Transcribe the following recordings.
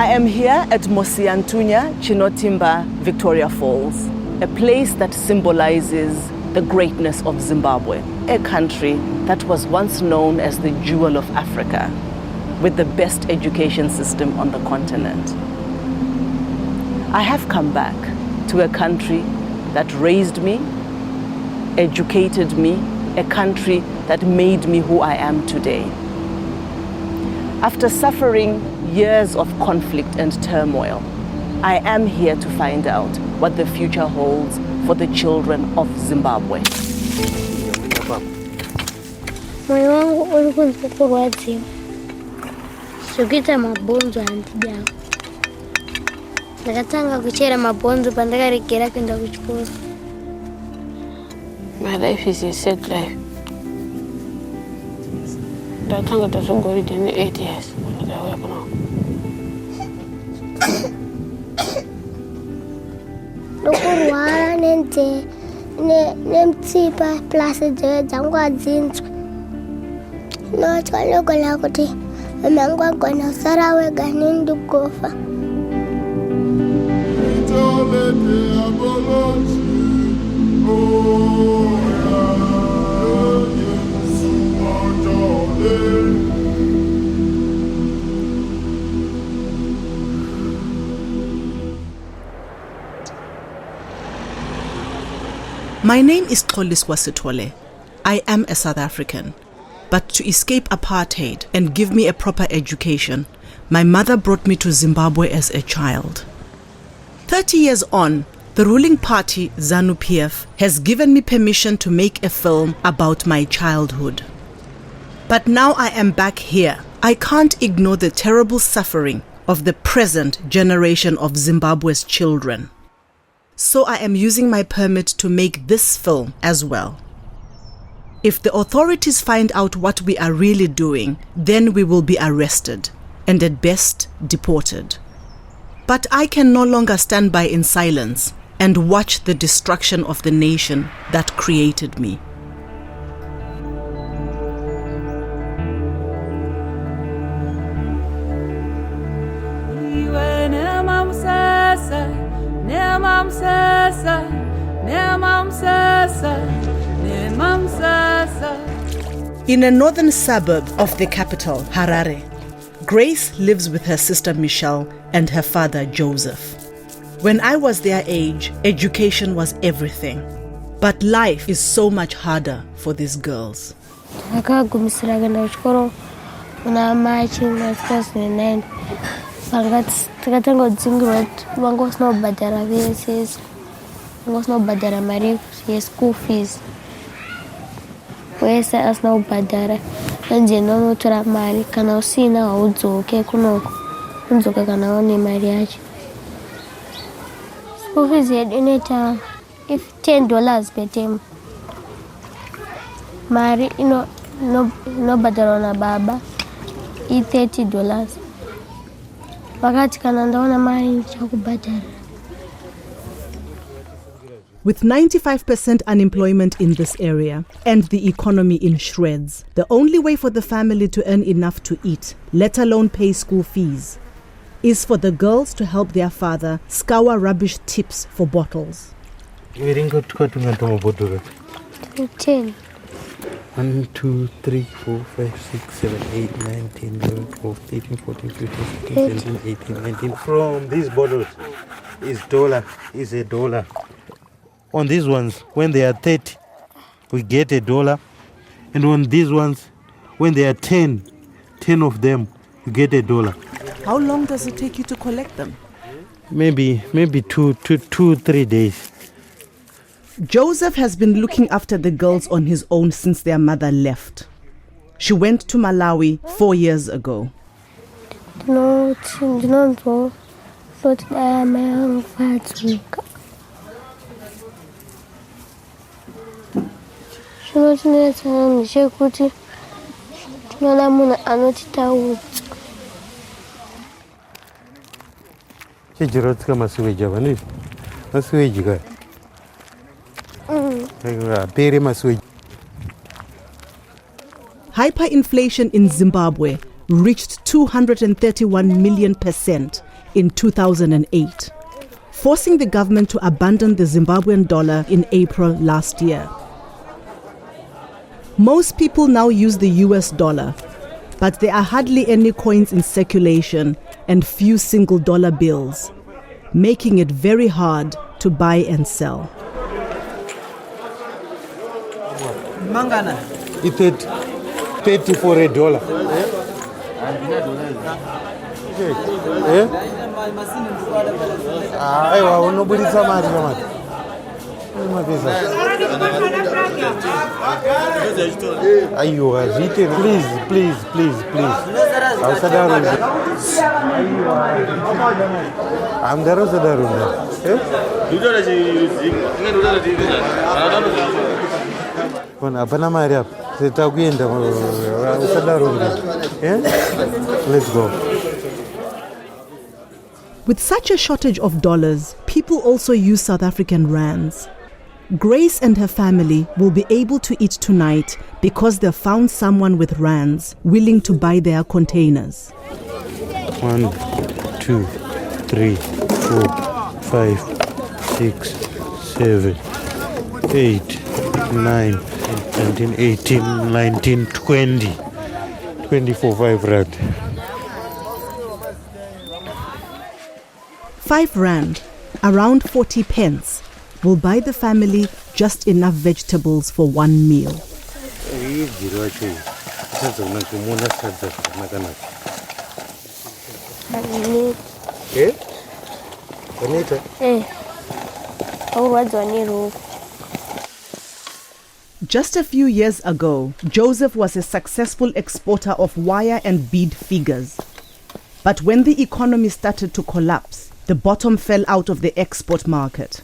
I am here at Mosiantunya Chinotimba Victoria Falls, a place that symbolizes the greatness of Zimbabwe, a country that was once known as the jewel of Africa, with the best education system on the continent. I have come back to a country that raised me, educated me, a country that made me who I am today. After suffering years of conflict and turmoil, I am here to find out what the future holds for the children of Zimbabwe. My life is a sad life. I think it doesn't go in 8 years. My name is Xoliswa Sithole. I am a South African. But to escape apartheid and give me a proper education, my mother brought me to Zimbabwe as a child. 30 years on, the ruling party, ZANU-PF, has given me permission to make a film about my childhood. But now I am back here. I can't ignore the terrible suffering of the present generation of Zimbabwe's children. So I am using my permit to make this film as well. If the authorities find out what we are really doing, then we will be arrested and at best deported. But I can no longer stand by in silence and watch the destruction of the nation that created me. In a northern suburb of the capital, Harare, Grace lives with her sister Michelle and her father Joseph. When I was their age, education was everything. But life is so much harder for these girls. School fees. Wesa asina ubhadhara anje nonotora mari kana usina haudzoke kunoko unzoka kana une mari yacho. School fees yedu inoita if $10 per term. Mari inobhadharwa nababa $30. Vakati kana ndaona mari ndichakubhadhara. With 95% unemployment in this area and the economy in shreds, the only way for the family to earn enough to eat, let alone pay school fees, is for the girls to help their father scour rubbish tips for bottles. 10. 1, 2, 3, 4, 5, 6, 7, 8, 9, 10, 11, 12, 13, 14, 15, 16, 17, 18, 19. From these bottles is a dollar. On these ones, when they are 30, we get $1. And on these ones, when they are 10 of them, you get $1. How long does it take you to collect them? Maybe 2-3 days. Joseph has been looking after the girls on his own since their mother left. She went to Malawi 4 years ago. Hyperinflation in Zimbabwe reached 231 million% in 2008, forcing the government to abandon the Zimbabwean dollar in April last year. Most people now use the US dollar, but there are hardly any coins in circulation and few single dollar bills, making it very hard to buy and sell. Mangana. It's 30 for $1. Please. I'm the Let's go. With such a shortage of dollars, people also use South African rands. Grace and her family will be able to eat tonight because they've found someone with rands willing to buy their containers. 1, 2, 3, 4, 5, 6, 7, 8, 9, 19, 18, 19, 20. 24, 5 rand. 5 rand, around 40 pence, will buy the family just enough vegetables for one meal. Just a few years ago, Joseph was a successful exporter of wire and bead figures. But when the economy started to collapse, the bottom fell out of the export market.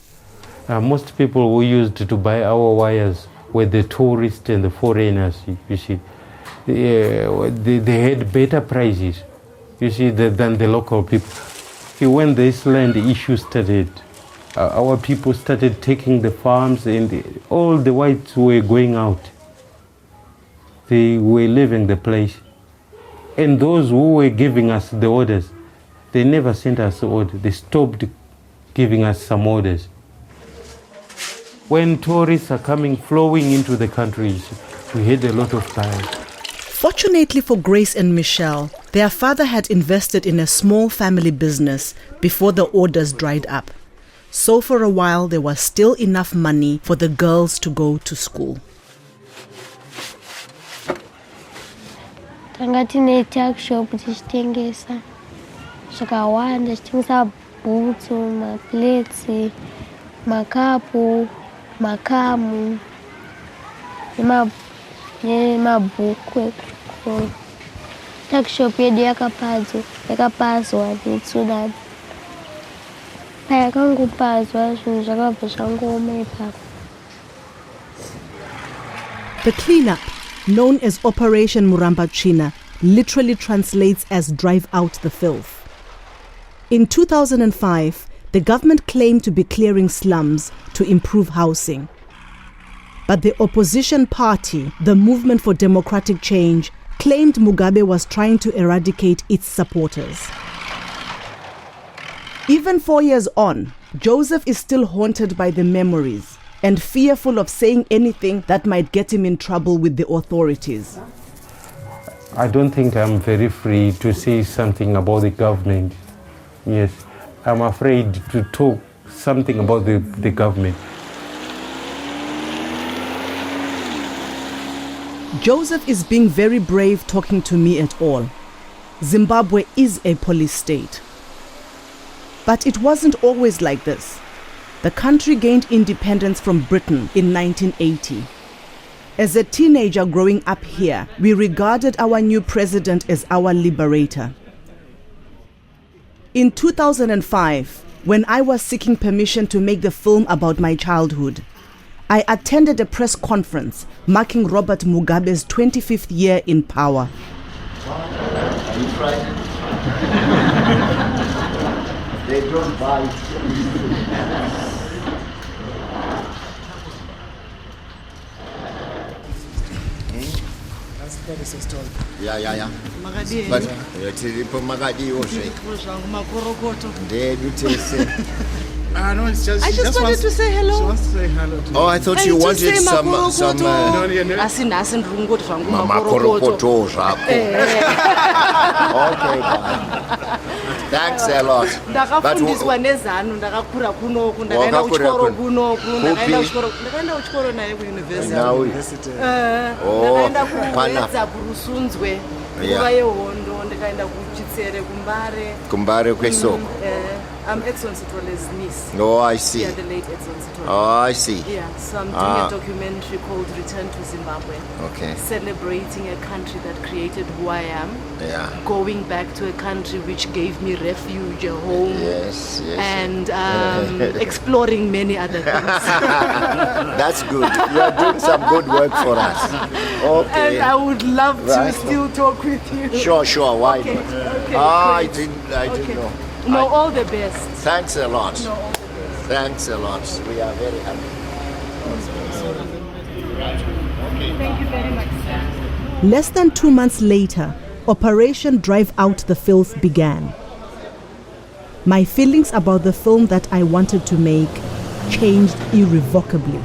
Most people who used to buy our wires were the tourists and the foreigners, you see. They had better prices, you see, than the local people. When this land issue started, our people started taking the farms and all the whites were going out. They were leaving the place. And those who were giving us the orders, they never sent us orders. They stopped giving us some orders. When tourists are flowing into the countries, we had a lot of time. Fortunately for Grace and Michelle, their father had invested in a small family business before the orders dried up. So for a while, there was still enough money for the girls to go to school. Tangatine tuck shop tichitengesa zvakawanda, tichitengesa bhutsu, mapleti, makapu, makamu nemabhuku. Tuck shop yedu yakapazwa netsunami. Payakangopazwa zvinhu zvakabva zvangooma ipapo. The cleanup, known as Operation Murambachina, literally translates as drive out the filth. In 2005, the government claimed to be clearing slums to improve housing. But the opposition party, the Movement for Democratic Change, claimed Mugabe was trying to eradicate its supporters. Even 4 years on, Joseph is still haunted by the memories and fearful of saying anything that might get him in trouble with the authorities. I don't think I'm very free to say something about the government. Yes, I'm afraid to talk something about the government. Joseph is being very brave talking to me at all. Zimbabwe is a police state. But it wasn't always like this. The country gained independence from Britain in 1980. As a teenager growing up here, we regarded our new president as our liberator. In 2005, when I was seeking permission to make the film about my childhood, I attended a press conference marking Robert Mugabe's 25th year in power. Are you frightened? They don't buy. That is a story. Yeah. Makadi. But tiripo makadiwo zve. Zvangu makorokoto. Ndedu tese. No, it's just. I just wanted to say hello. She wants to say hello to Oh, I thought you wanted some Asi nhasi ndiri kungoti zvangu makorokoto zvako. Okay, bye. Thanks a lot. Ndakafundiswa nezano ndakakura kunoku ndakaenda kuchikoro kunoku ndakaenda kuchikoro naye kuuniversity. Ndakaenda kuedza kurusunzwe nguva yehondo ndikaenda kuchitsere kumbare kwesoko. I'm Edson Sitwale's niece. Oh, I see. Yeah, the late Edson Sitwale. Oh, I see. Yeah, so I'm doing a documentary called Return to Zimbabwe. Okay. Celebrating a country that created who I am. Yeah. Going back to a country which gave me refuge, a home. Yes. And exploring many other things. That's good. You are doing some good work for us. Okay. And I would love to still talk with you. Sure. Why not? Okay, I didn't know. No, all the best. Thanks a lot. No, all the best. Thanks a lot. We are very happy. Thank you very much, sir. Less than 2 months later, Operation Drive Out the Filth began. My feelings about the film that I wanted to make changed irrevocably.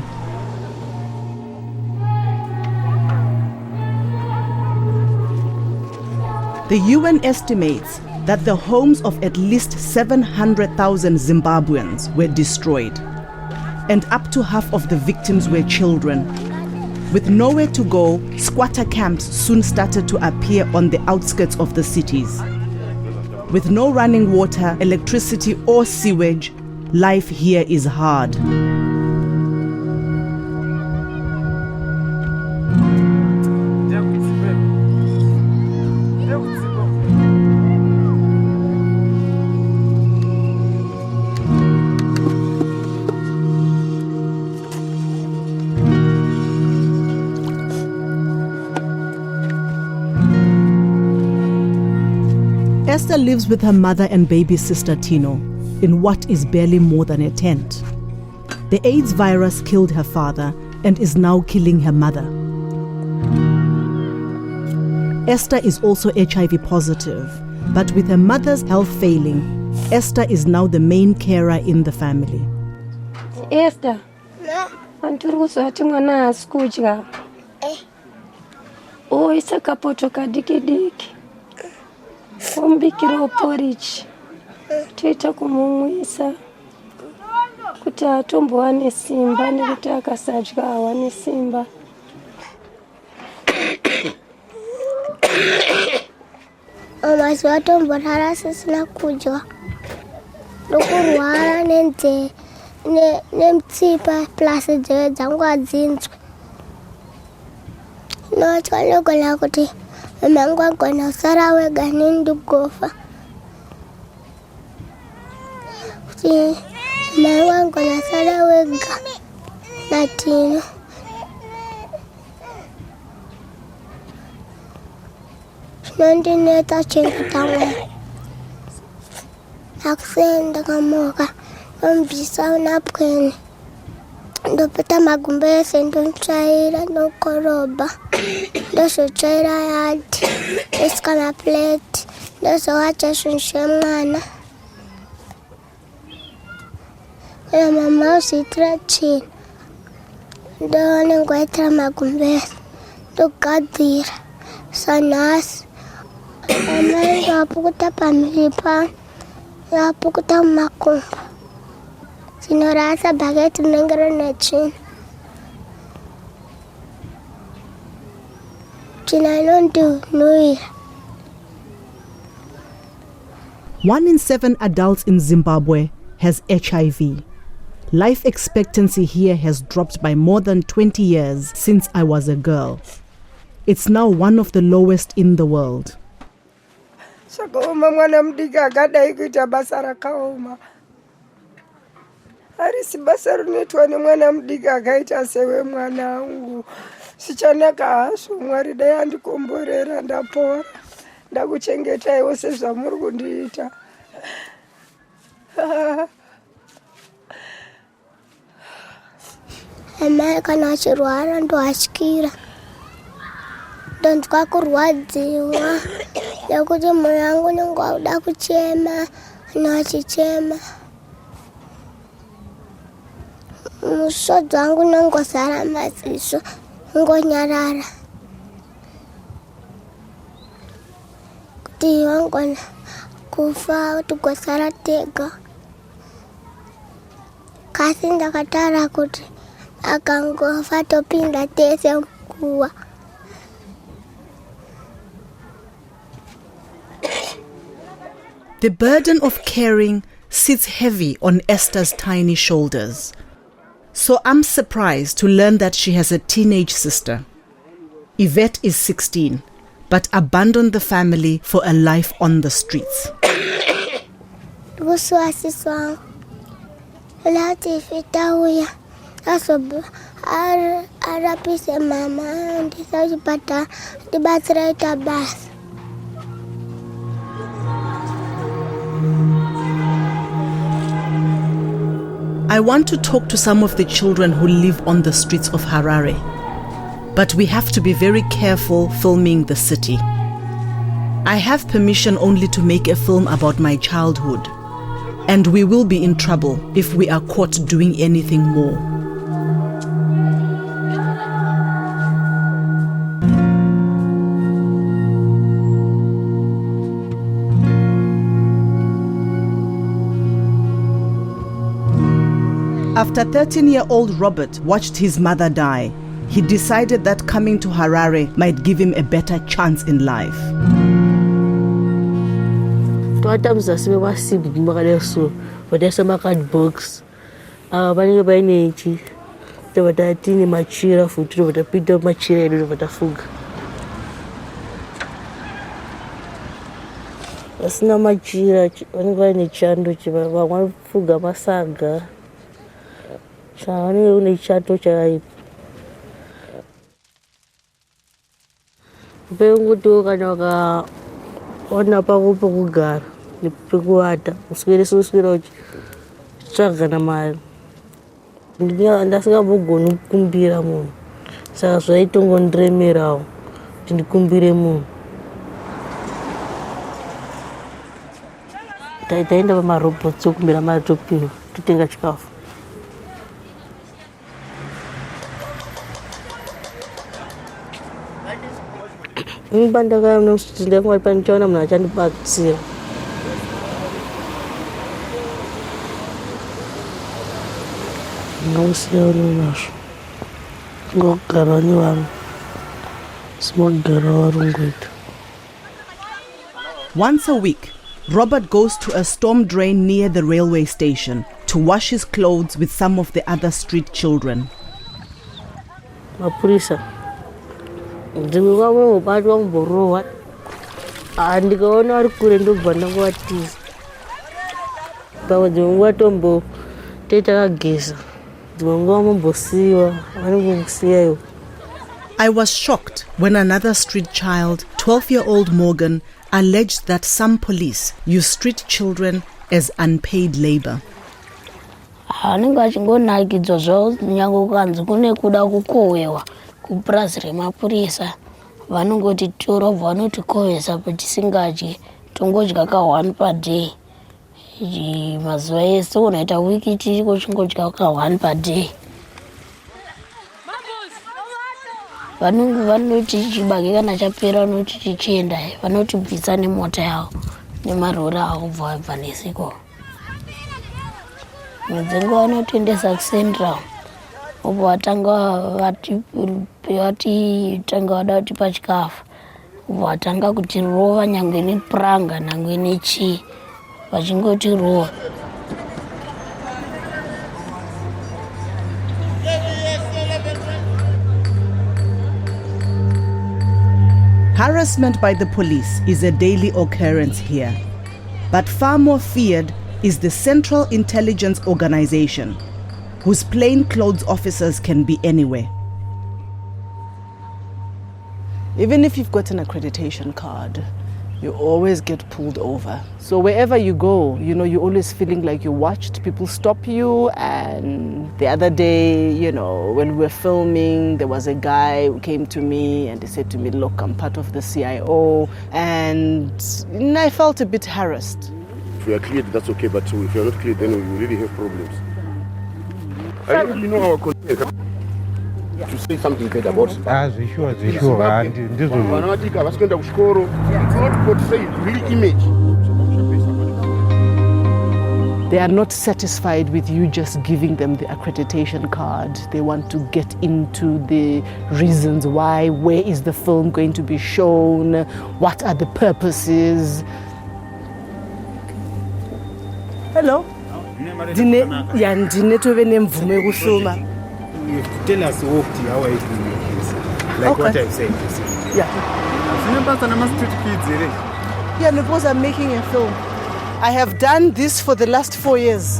The UN estimates that the homes of at least 700,000 Zimbabweans were destroyed, and up to half of the victims were children. With nowhere to go, squatter camps soon started to appear on the outskirts of the cities. With no running water, electricity, or sewage, life here is hard. Esther lives with her mother and baby sister Tino in what is barely more than a tent. The AIDS virus killed her father and is now killing her mother. Esther is also HIV positive, but with her mother's health failing, Esther is now the main carer in the family. Esther, anturi kuzvati mwana haasi kudya. Oisa kapoto kadiki diki. Ombikira porridge. Toita kumumwisa kuti atombowane simba nekuti akasadya hawane simba. Mazuva atomborara asisina kudya. Ndokurwara nemutsipa plus nzeve dzangu hadzinzwi. Ndinotya ndogona kuti mama angu agona kusara wega neni ndikufa. Kuti mama angu agona kusara wega natino. Nondineta chengeta mwana. Akusenda kamoka. Ndombisa unapweni. Ndopeta magumbo ese ndontsvaira ndokoroba. Ndozotsvaira yadi. Ndosika maplate. Ndozowacha zvinhu zvemwana. Kana mama uzviitira tsvina. Ndonenge waitira magumbo ese. Ndogadzira. Sanhasi. Amai ndapukuta pamhiri pano. Ndapukuta mumakumbo. Zinorasa bhaketi rinenge rine tsvina. Tsvina inondinhuhwira. 1 in 7 adults in Zimbabwe has HIV. Life expectancy here has dropped by more than 20 years since I was a girl. It's now one of the lowest in the world. Zvakaoma mwana mudiki akadai kuita basa rakaoma. Harisi basa rinoitwa nemwana mudiki akaita sewe mwana wangu. Sichanaka hazvo, Mwari dai andikomborera ndapora. Ndakuchengetaiwo sezvamuri kundiita. Amai kana achirwara ndoatyira. ndonzwa kurwadziwa nekuti moyo wangu unenge wauda kuchema nachichema musodzi wangu unongozara maziso ngonyarara kuti wangona kufa tigosara tega kasi ndakatara kuti akangofa topinda tese mkuwa. The burden of caring sits heavy on Esther's tiny shoulders. So I'm surprised to learn that she has a teenage sister. Yvette is 16, but abandoned the family for a life on the streets. Arapise mama ndisachipata ndibatsiraita basi. I want to talk to some of the children who live on the streets of Harare, but we have to be very careful filming the city. I have permission only to make a film about my childhood, and we will be in trouble if we are caught doing anything more. After 13-year-old Robert watched his mother die, he decided that coming to Harare might give him a better chance in life. Once a week, Robert goes to a storm drain near the railway station to wash his clothes with some of the other street children. I was shocked when another street child, 12-year-old Morgan, alleged that some police use street children as unpaid labor. vanoti chibage kana chapera vanoti chichienda vanotibvisa nemota yavo nemarori avo kubva vabva nesiko medzenguva vanotoendesa kucentral obva vatanga vada kutipa chikafu obva vatanga kutirova nyangwe nepuranga nyangwe nechii vachingotirova. Harassment by the police is a daily occurrence here, but far more feared is the Central Intelligence Organization, whose plainclothes officers can be anywhere. Even if you've got an accreditation card, you always get pulled over. So wherever you go, you're always feeling like you're watched. People stop you. And the other day, when we were filming, there was a guy who came to me and he said to me, look, I'm part of the CIO. And I felt a bit harassed. If we are cleared, that's okay, but if we are not cleared, then we really have problems. I really know our content. To say something bad about Zimbabwe. Sure. It's not portray real image. They are not satisfied with you just giving them the accreditation card. They want to get into the reasons why, where is the film going to be shown, what are the purposes. Hello? Dine tove nemvume kufilma. You have to tell us how are you doing this? Like Okay. what I've said. Yeah. Yeah, because I'm making a film. I have done this for the last 4 years.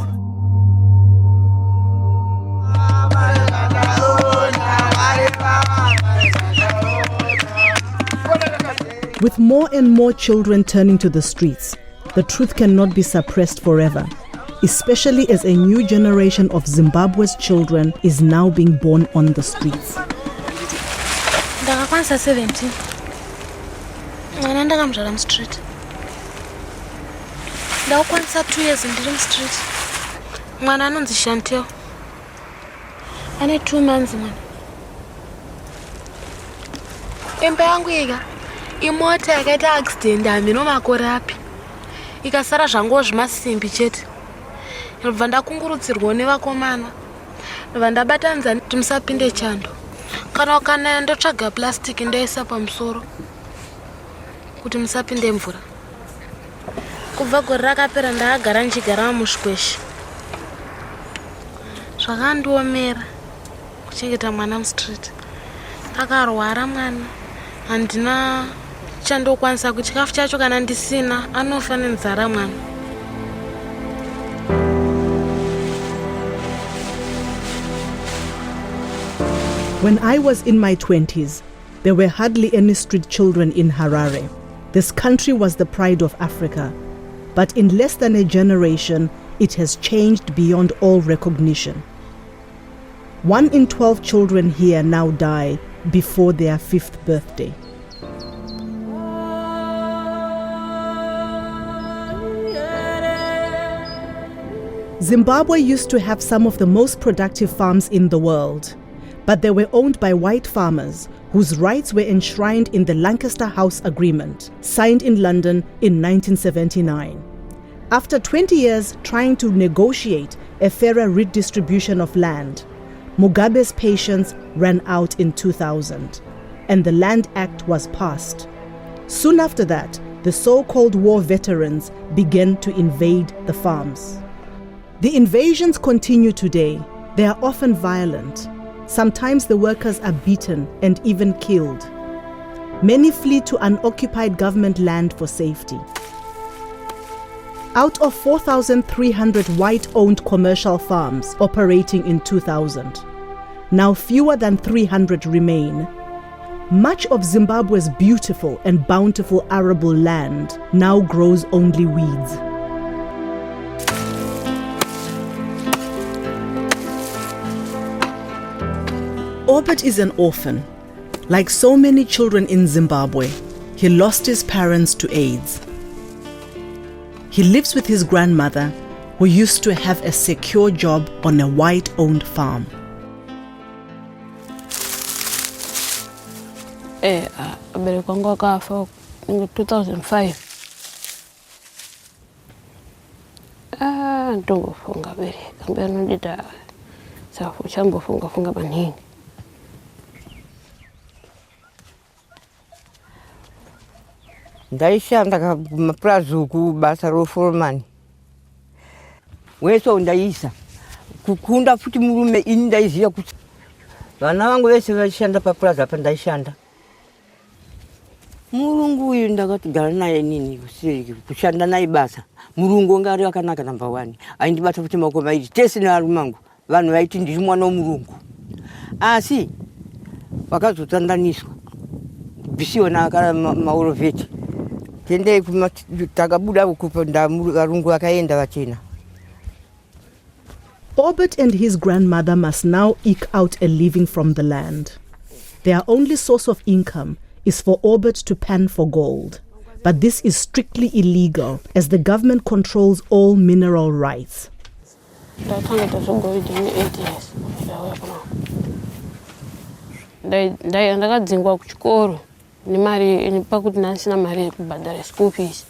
With more and more children turning to the streets, the truth cannot be suppressed forever, especially as a new generation of Zimbabwe's children is now being born on the streets. Ndakakwanisa 17. Mwana ndakamzvara mustreet. Ndakakwanisa 2 years ndiri mustreet. Mwana anonzi Chantel. Ane 2 months mwana. Imba yangu ika imota yakaita accident hambi nomakore api. Ikasara zvangowo zvimasimbi chete. Ndobva ndakungurudzirwa nevakomana. Ndobva ndabatanidza kuti musapinde chando. Kana ndotsvaga plastic ndoisa pamusoro kuti musapinde mvura. Kubva gore rakapera ndakagara ndichigara mushkweshi. Zvakandiomera kuchengeta mwana mustreet. Akarwara mwana. Handina chandokwanisa kuti chikafu chacho kana ndisina anofa nenzara mwana. When I was in my 20s, there were hardly any street children in Harare. This country was the pride of Africa. But in less than a generation, it has changed beyond all recognition. 1 in 12 children here now die before their 5th birthday. Zimbabwe used to have some of the most productive farms in the world, but they were owned by white farmers whose rights were enshrined in the Lancaster House Agreement, signed in London in 1979. After 20 years trying to negotiate a fairer redistribution of land, Mugabe's patience ran out in 2000, and the Land Act was passed. Soon after that, the so-called war veterans began to invade the farms. The invasions continue today. They are often violent. Sometimes the workers are beaten and even killed. Many flee to unoccupied government land for safety. Out of 4,300 white-owned commercial farms operating in 2000, now fewer than 300 remain. Much of Zimbabwe's beautiful and bountiful arable land now grows only weeds. Orbit is an orphan. Like so many children in Zimbabwe, he lost his parents to AIDS. He lives with his grandmother, who used to have a secure job on a white-owned farm. Abereko akafa in 2005. Ndofunga bereka mbenondida safu chambofunga maningi. Ndaishanda kumapurazuku basa roformani. Weso ndaisa. Kukunda futi murume ini ndaiziya kuti vana vangu vese vaishanda papurazi apa ndaishanda. Murungu uyu ndakatogara naye nini kushanda naye basa. Murungu ngari wakanaka number 1. Aindibata futi maoko mairi tese narume mangu. Vanhu vaiti ndiri mwana womurungu. Asi vakazotandaniswa. Bisiona akara mauroveti. tende takabuda kupanda varungu akaenda vachena. Orbit and his grandmother must now eke out a living from the land. Their only source of income is for Orbit to pan for gold. But this is strictly illegal as the government controls all mineral rights. Ndakadzingwa kuchikoro nemari pakuti ndasina mari yekubhadhara school fees.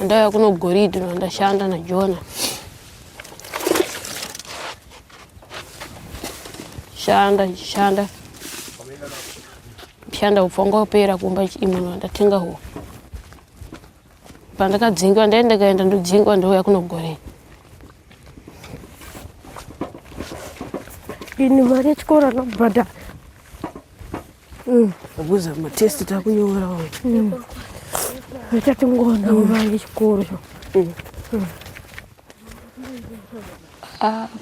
Ndauya kuno Goridhe ndashanda naJona. Shanda upfonga upera kumba imono ndatenga ho. Pandakadzingwa ndaenda ndodzingwa ndouya kuno Goridhe. Ini mari yechikoro nobhadhara. Abuza matest takunyora wa. Ndatingona mari yechikoro.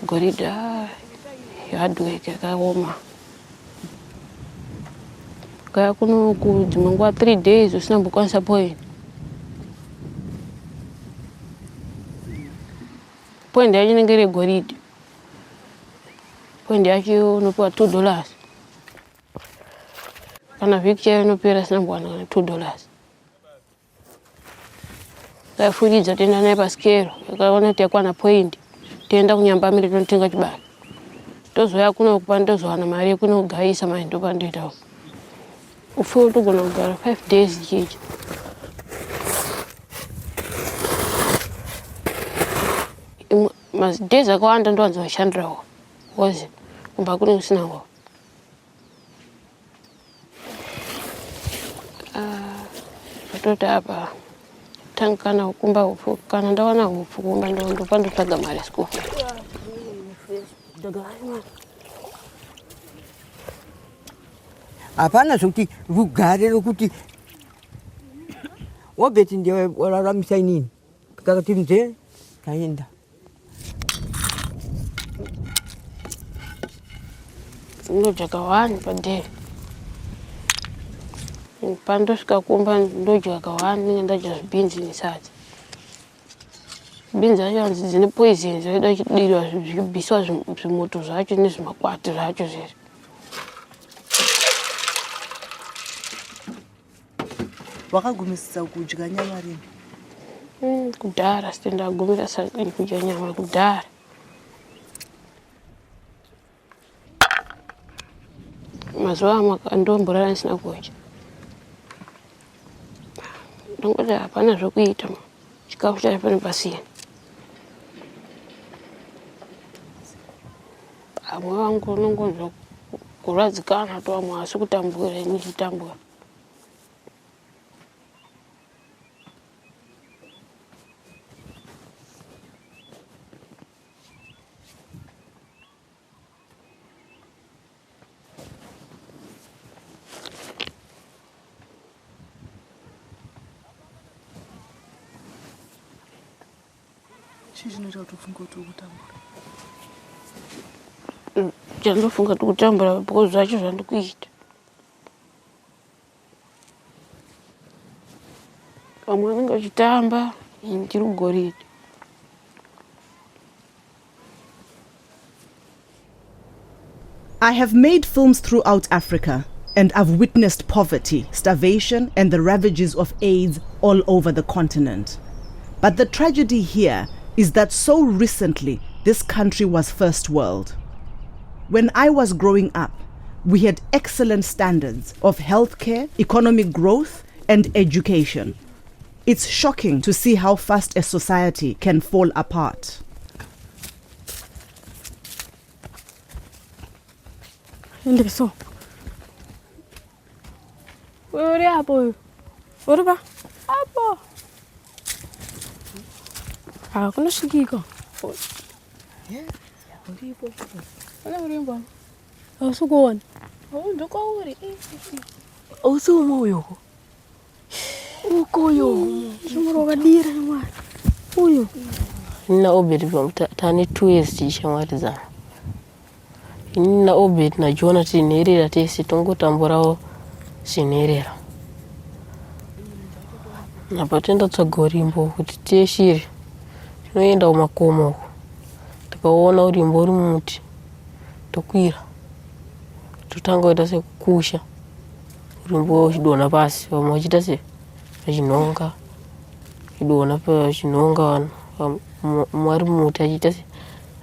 Goridhe yadweke kaoma. Kaya kuno dzimwe nguva 3 days usina mbokwanisa point. Point yacho inenge iri Goridhe. Point yacho unopiwa $2. Kana vhiki chaiyo inopera sina mbwana $2. Taifuridza toenda naye pasikero. Akaona kuti yakwana point. Toenda kunyambamire tonotenga chibage. Tozoya kuno kupa ndozowana mari yekunogaisa mari ndopandoitawo. Ufuwo togona kugara 5 days chichi. Days akawanda ndowanza kushandirawo. Wozi kumba kune kusinawo. Patoti apa tankana kumba ufu kana ndawana ufu kumba ndopandotsvaga mari school. Hapana zvokuti rugare rokuti wabeti ndiye wararamisa inini. Kakati mzee kaenda. Ndodya wani padhe. Pandosvika kumba ndodya kawani ndadya beans nesadza. Beans zacho dzine poison zvoda kudirwa zvibiswa zvimoto zvacho nezvimakwati zvacho zvese. Wakagumisisa kudya nyama rini? Kudhara ndagumisa kudya nyama kudhara. Mazuva ndomborara ndisina kudya. Ndongoti hapana zvokuita chikafu chacho pane pasina. Mwoyo wangu unongonzwa kuradzikana toamwe asi kutambura nichitambura. Chinoita kuti ufunge kuti ukutambura. Chandinofunga kuti kutambura because zvacho zvandikuita. Vamwe vanenge vachitamba ndiri kuGoridhe. I have made films throughout Africa and I've witnessed poverty, starvation and the ravages of AIDS all over the continent. But the tragedy here is that so recently this country was first world. When I was growing up, we had excellent standards of healthcare, economic growth, and education. It's shocking to see how fast a society can fall apart. Ndiriso. Uri hapo. Uri ba? Hapo. Kuna shikiko. Ndipo. Ana urimbo. Usukoni. Ndoko uri. Usumoyo. Ukoyo. Sumuroga dira mwa. Uyo. Na obedi from tani 2 years tishamwariza. Na obedi na Jona tinerera tesi tongotamburawo sinerera. Apa tenda tsoga urimbo kuti tiyeshire. Tinoenda kumakomo uko. Tikaona urimbo uri mumuti. Tokwira. Totanga kuita sekukusha. Urimbo uchidonha pasi. Vamwe vachiita sechinonga. Uchidonha pachinonga mwari mumuti achiita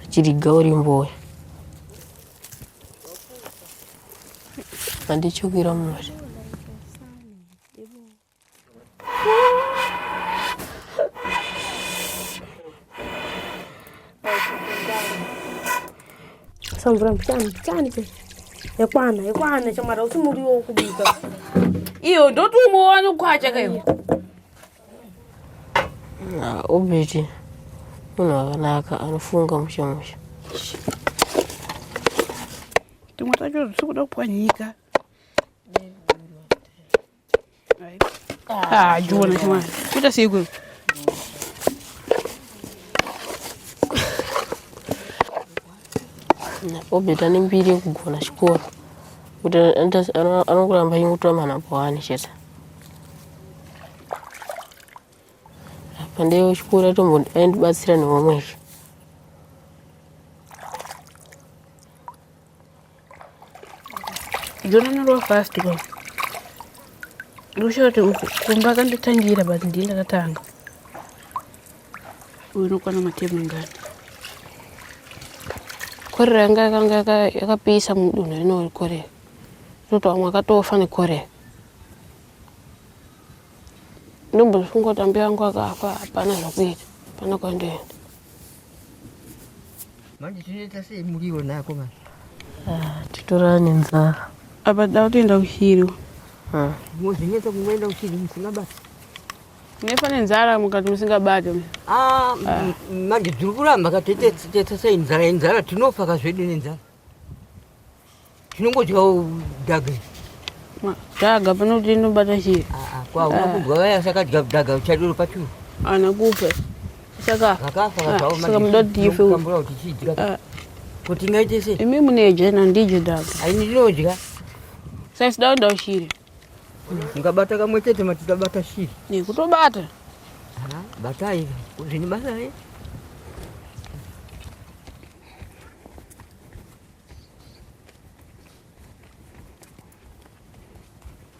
achiriga urimbo. Andichokwira mumuti. Samvura mpichani pe. Yakwana chamara usimuriwo kubika. Iyo ndoto muone kwacha kayo. Obeti. Unakanaka anofunga mushamusha. Tumwe tacho sikuda kupwanyika. Jona chama. Kuita siku. Obeta nembiri kugona chikoro. Kuti anokuramba ingutora manapawani chete. Pandeyo chikoro tomboendibatsira nevamwezve. Jona naro fast go. Ndoshote kumba kanditangira but ndakatanga. Unokwana matemu ngani. Korera kanga yakapisa mudunhu rino korera. Toto amwe akatofa nekorera. Ndombofunga kuti ambi angu akafa hapana zvokuita. Hapana kwandoenda. Manje tinoita sei muriwo nako manje? Titora nenzara. Apa dautoenda kushiri. Mozvinetsa kumwenda kushiri musingabati. Munefa nenzara mukati musingabati. Manje dziri kuramba katetsa sei nzara tinofa kazvedu nenzara. Tinongodyawo dhaga. Dhaga pano kuti inobata shiri. Kwauna kubva vaya sakadya dhaga uchadoro pacho. Ana kufa. Saka saka mudodife ukambura kuti chidya. Kuti ngaite sei? Imi muneje nandije dhaga. Aini ndinodya. Sasa dauda ushiri. Ngabata kamwe chete matikabata shiri. Ni kutobata. Bata hivi. Uzini basa hivi.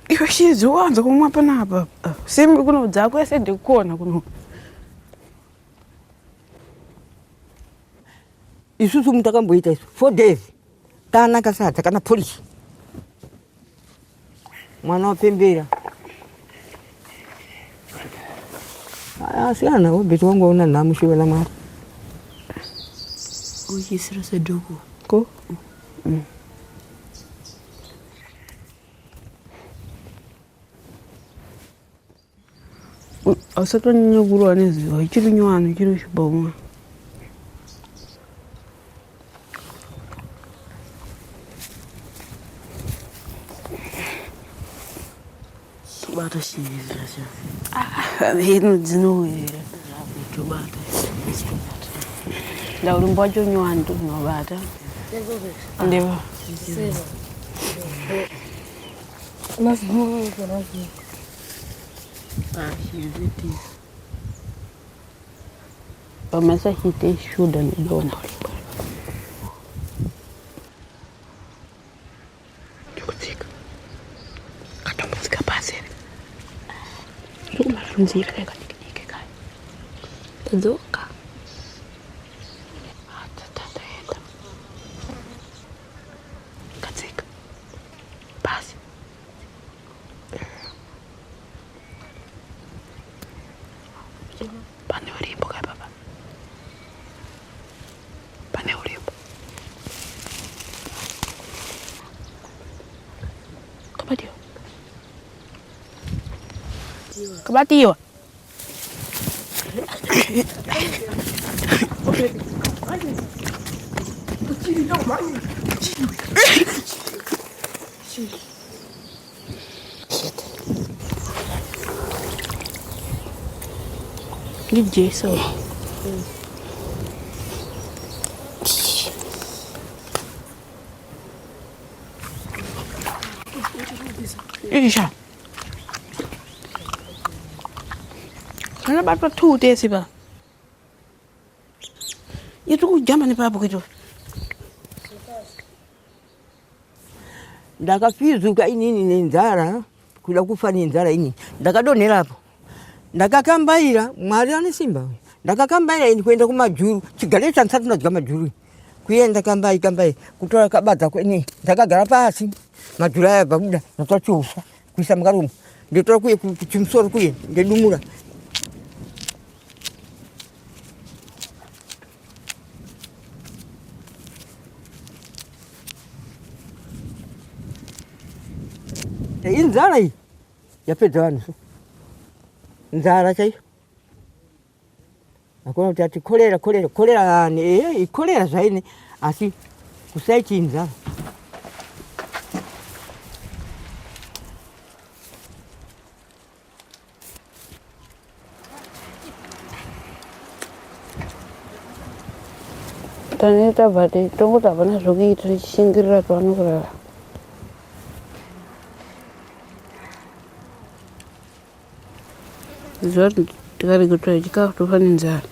Iwe shiri wanza kumwa panapa. Sembi kuno dzako ese ndikuona kuno. Isusu mutakamboita isu 4 days. Tanaka sata kana polisi. Mwana wapembera. Asiana obeti wangu una namushiwe na mara. Uyisira seduko. Ko? Asato nyoguru aneziwa ichiri nywano chiri chibomwa. Bata shiza sha. Hino dzinoera. Tobata. La urimbo wacho nywano tunobata. Ndeva. Nasmo karazi. Shiziti. Pamesa hite shuda ni dona. Nzira katikike kai. Tazoka. Tataenda. Katika. Basi. Pane urimbo kai baba. Pane urimbo. Kabatiwa. Kabatiwa. DJ so. Isha. Kana batwa 2 days ba. Yetu kujamba nepapo kito. Ndakafizuka inini nenzara kuda kufa nenzara ini ndakadonerapo ndakakambaira mwari ane simba ndakakambaira ini kuenda kumajuru chigale chansatu nadya majuru kuenda kambai kutora kabadza kwene ndakagara pasi majuru aya babuda natochufa kuisa mukarumu ndotora kuye kuchimsoro kuye ndedumura inzara hii yapedza vanhu so nzara chaiyo akona kuti ati kolera ikolera zvaine asi kusaichi inzara taneta bati tonguta vana zvokuita tichishingirira pavanokurara zvati tikarege kutora chikafu tofa nenzara.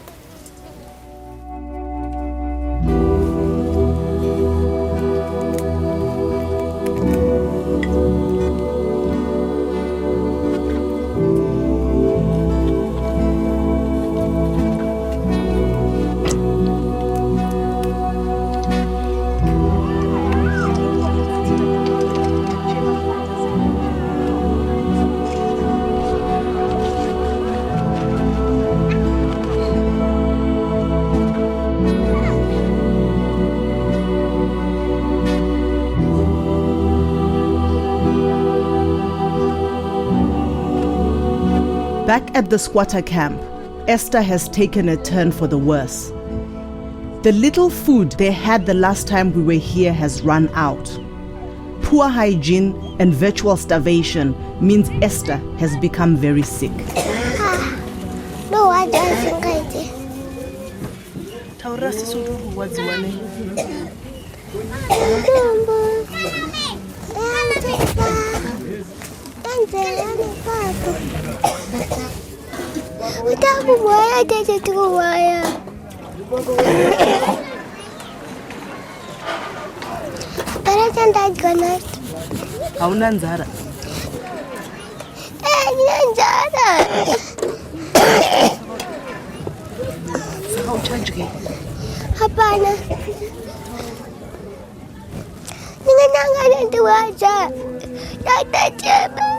Back at the squatter camp, Esther has taken a turn for the worse. The little food they had the last time we were here has run out. Poor hygiene and virtual starvation means Esther has become very sick. No, I don't think I did. Hauna nzara? Nzara. Hauchajike? Hapana. Ninganangana tuwacha. Tatachema.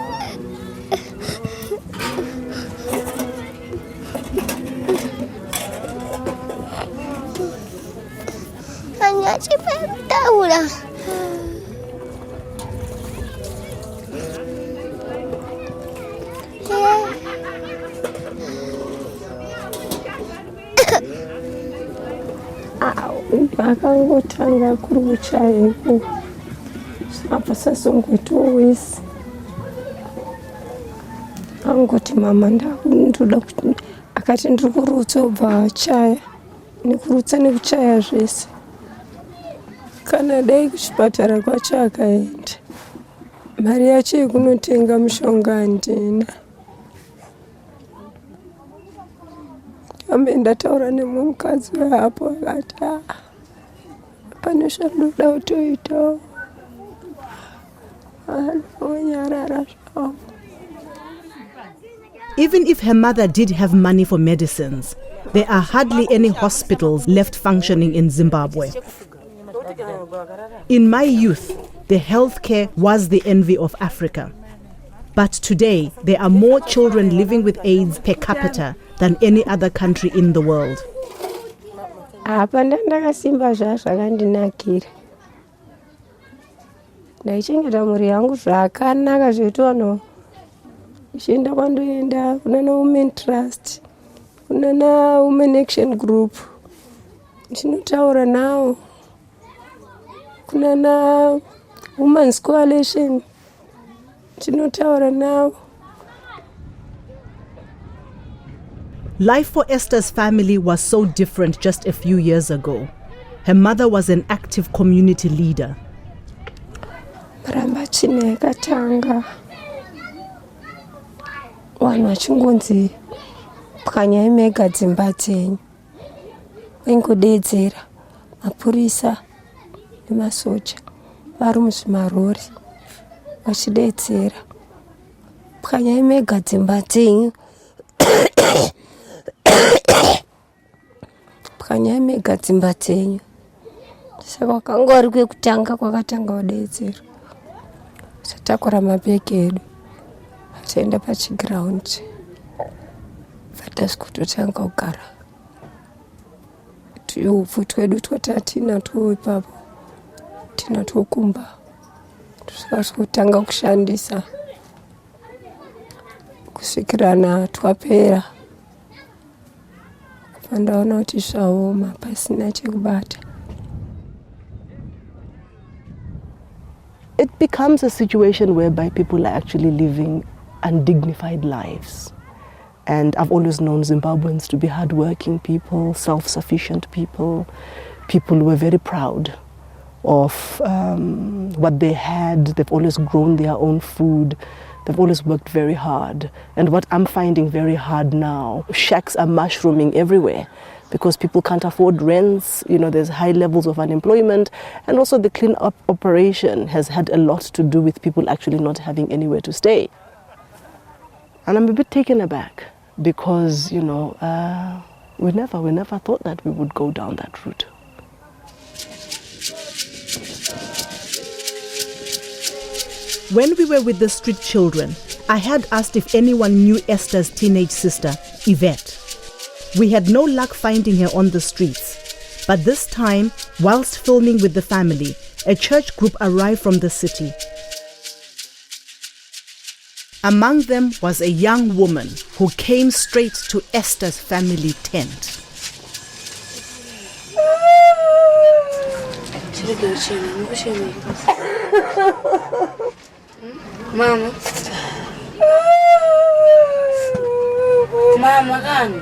Hanya sipetaula. Vakangotanga kuri kuchayeko apa sasongotowesi angoti mama ndoda akati ndiri kurutsa obva achaya nekurutsa nekuchaya zvese kana dai kuchipatara kwacho akaenda mari yacho yekunotenga mushonga handina ambe ndataura nemwe mukadzi weapo akati pane zvandoda kutoitawo anyarara zvawo. Even if her mother did have money for medicines, there are hardly any hospitals left functioning in Zimbabwe. In my youth, the healthcare was the envy of Africa. But today, there are more children living with AIDS per capita than any other country in the world. Apa ndakasimba zvazvakandinakira. Ndaichengeta mhuri yangu zvakanaka zvetono. Ichienda kwandoenda kuna Women Trust, kuna Women Action Group. Ndinotaura nawo. Kuna Women's Coalition. Ndinotaura nawo. Life for Esther's family was so different just a few years ago. Her mother was an active community leader. Maramba chine katanga. Wanhu vachingonzi Pwanyaimega dzimba dzenyu ingodedzera mapurisa nemasoja vari muzvimarori vachidedzera. Pwanyaimega dzimba dzenyu pwanyaimega dzimba dzenyu. Saka wakangori kwekutanga kwakatanga kudedzera. Tatakura mabhegi edu taenda pachigiraundi vatasvikutotanga kugara. Tuupfu twedu twatatinatwo ipapo tinatwo kumba tukatanga kushandisa kusvikira twapera. Pandaona kuti zvaoma pasina chekubata. It becomes a situation whereby people are actually living undignified lives. And I've always known Zimbabweans to be hardworking people, self-sufficient people, people who were very proud of what they had. They've always grown their own food. They've always worked very hard. And what I'm finding very hard now, shacks are mushrooming everywhere because people can't afford rents. You know, there's high levels of unemployment. And also the clean-up operation has had a lot to do with people actually not having anywhere to stay. And I'm a bit taken aback because, you know, we never thought that we would go down that route. When we were with the street children, I had asked if anyone knew Esther's teenage sister, Yvette. We had no luck finding her on the streets. But this time, whilst filming with the family, a church group arrived from the city. Among them was a young woman who came straight to Esther's family tent. Mama. Mama gani?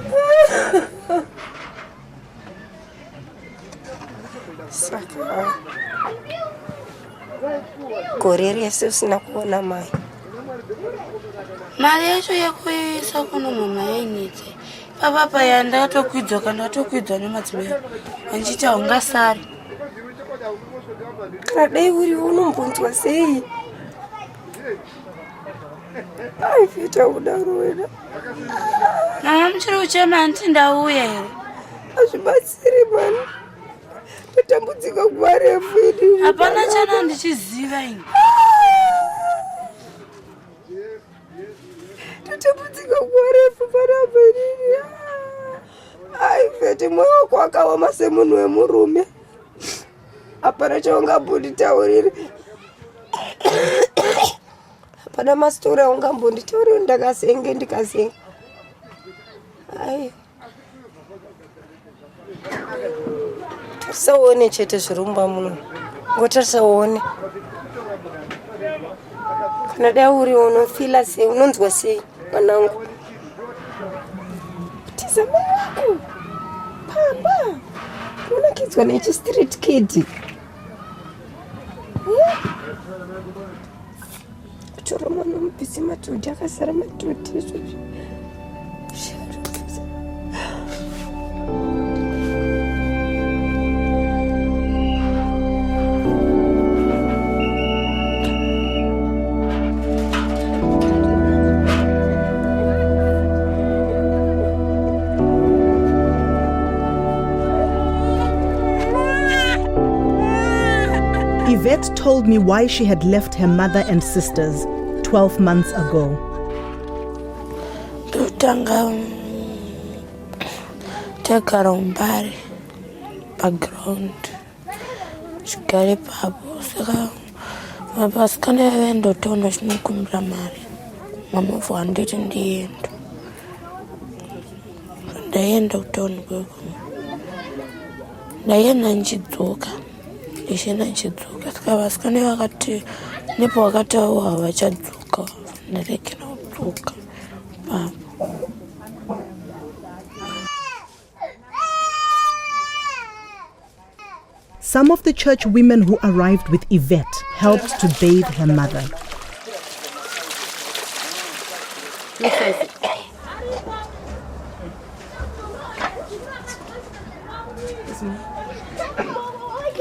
Saka gore rese usina kuona mai. Mari yacho yekuisa kuno mama yainitse. Papa paya ndatokwidza kandatokwidza nemadzimai. Anchita ungasari. Kana dai uri unombunzwa sei? Ai fita udaro wena. Mama mchiri uchema anti ndauya here. Azvibatsiri mani. Tatambudzika kuvarefu idi. Hapana chana ndichiziva ini. Tatambudzika kuvarefu panapa ini. Ai fete moyo wako wakaoma semunhu wemurume. Hapana chaungambonditaurira. Hapana masitori aungambonditaurira ndakasenge ndikasenga. Ai. Tarisaone chete zvirumba muno. Ngotarisaone. Kana dai uri unofila sei, unonzwa sei mwanangu? Tizama wako. Pamba. Unakidzwa nechi street kid. Kutora mwana mupisi matoti akasara matoti izvozvo. Yvette told me why she had left her mother and sisters 12 months ago. Tutanga takara umbari background chigare papo saka mapasikana vendotoona zvinokumbira mari mamovha anditi ndienda ndaenda kutauni kweko ndaenda nchidzoka ndichenda nchidzoka saka vasikana vakati nepo vakati avo havachadzoka ndarekera kudzoka papo. Some of the church women who arrived with Yvette helped to bathe her mother.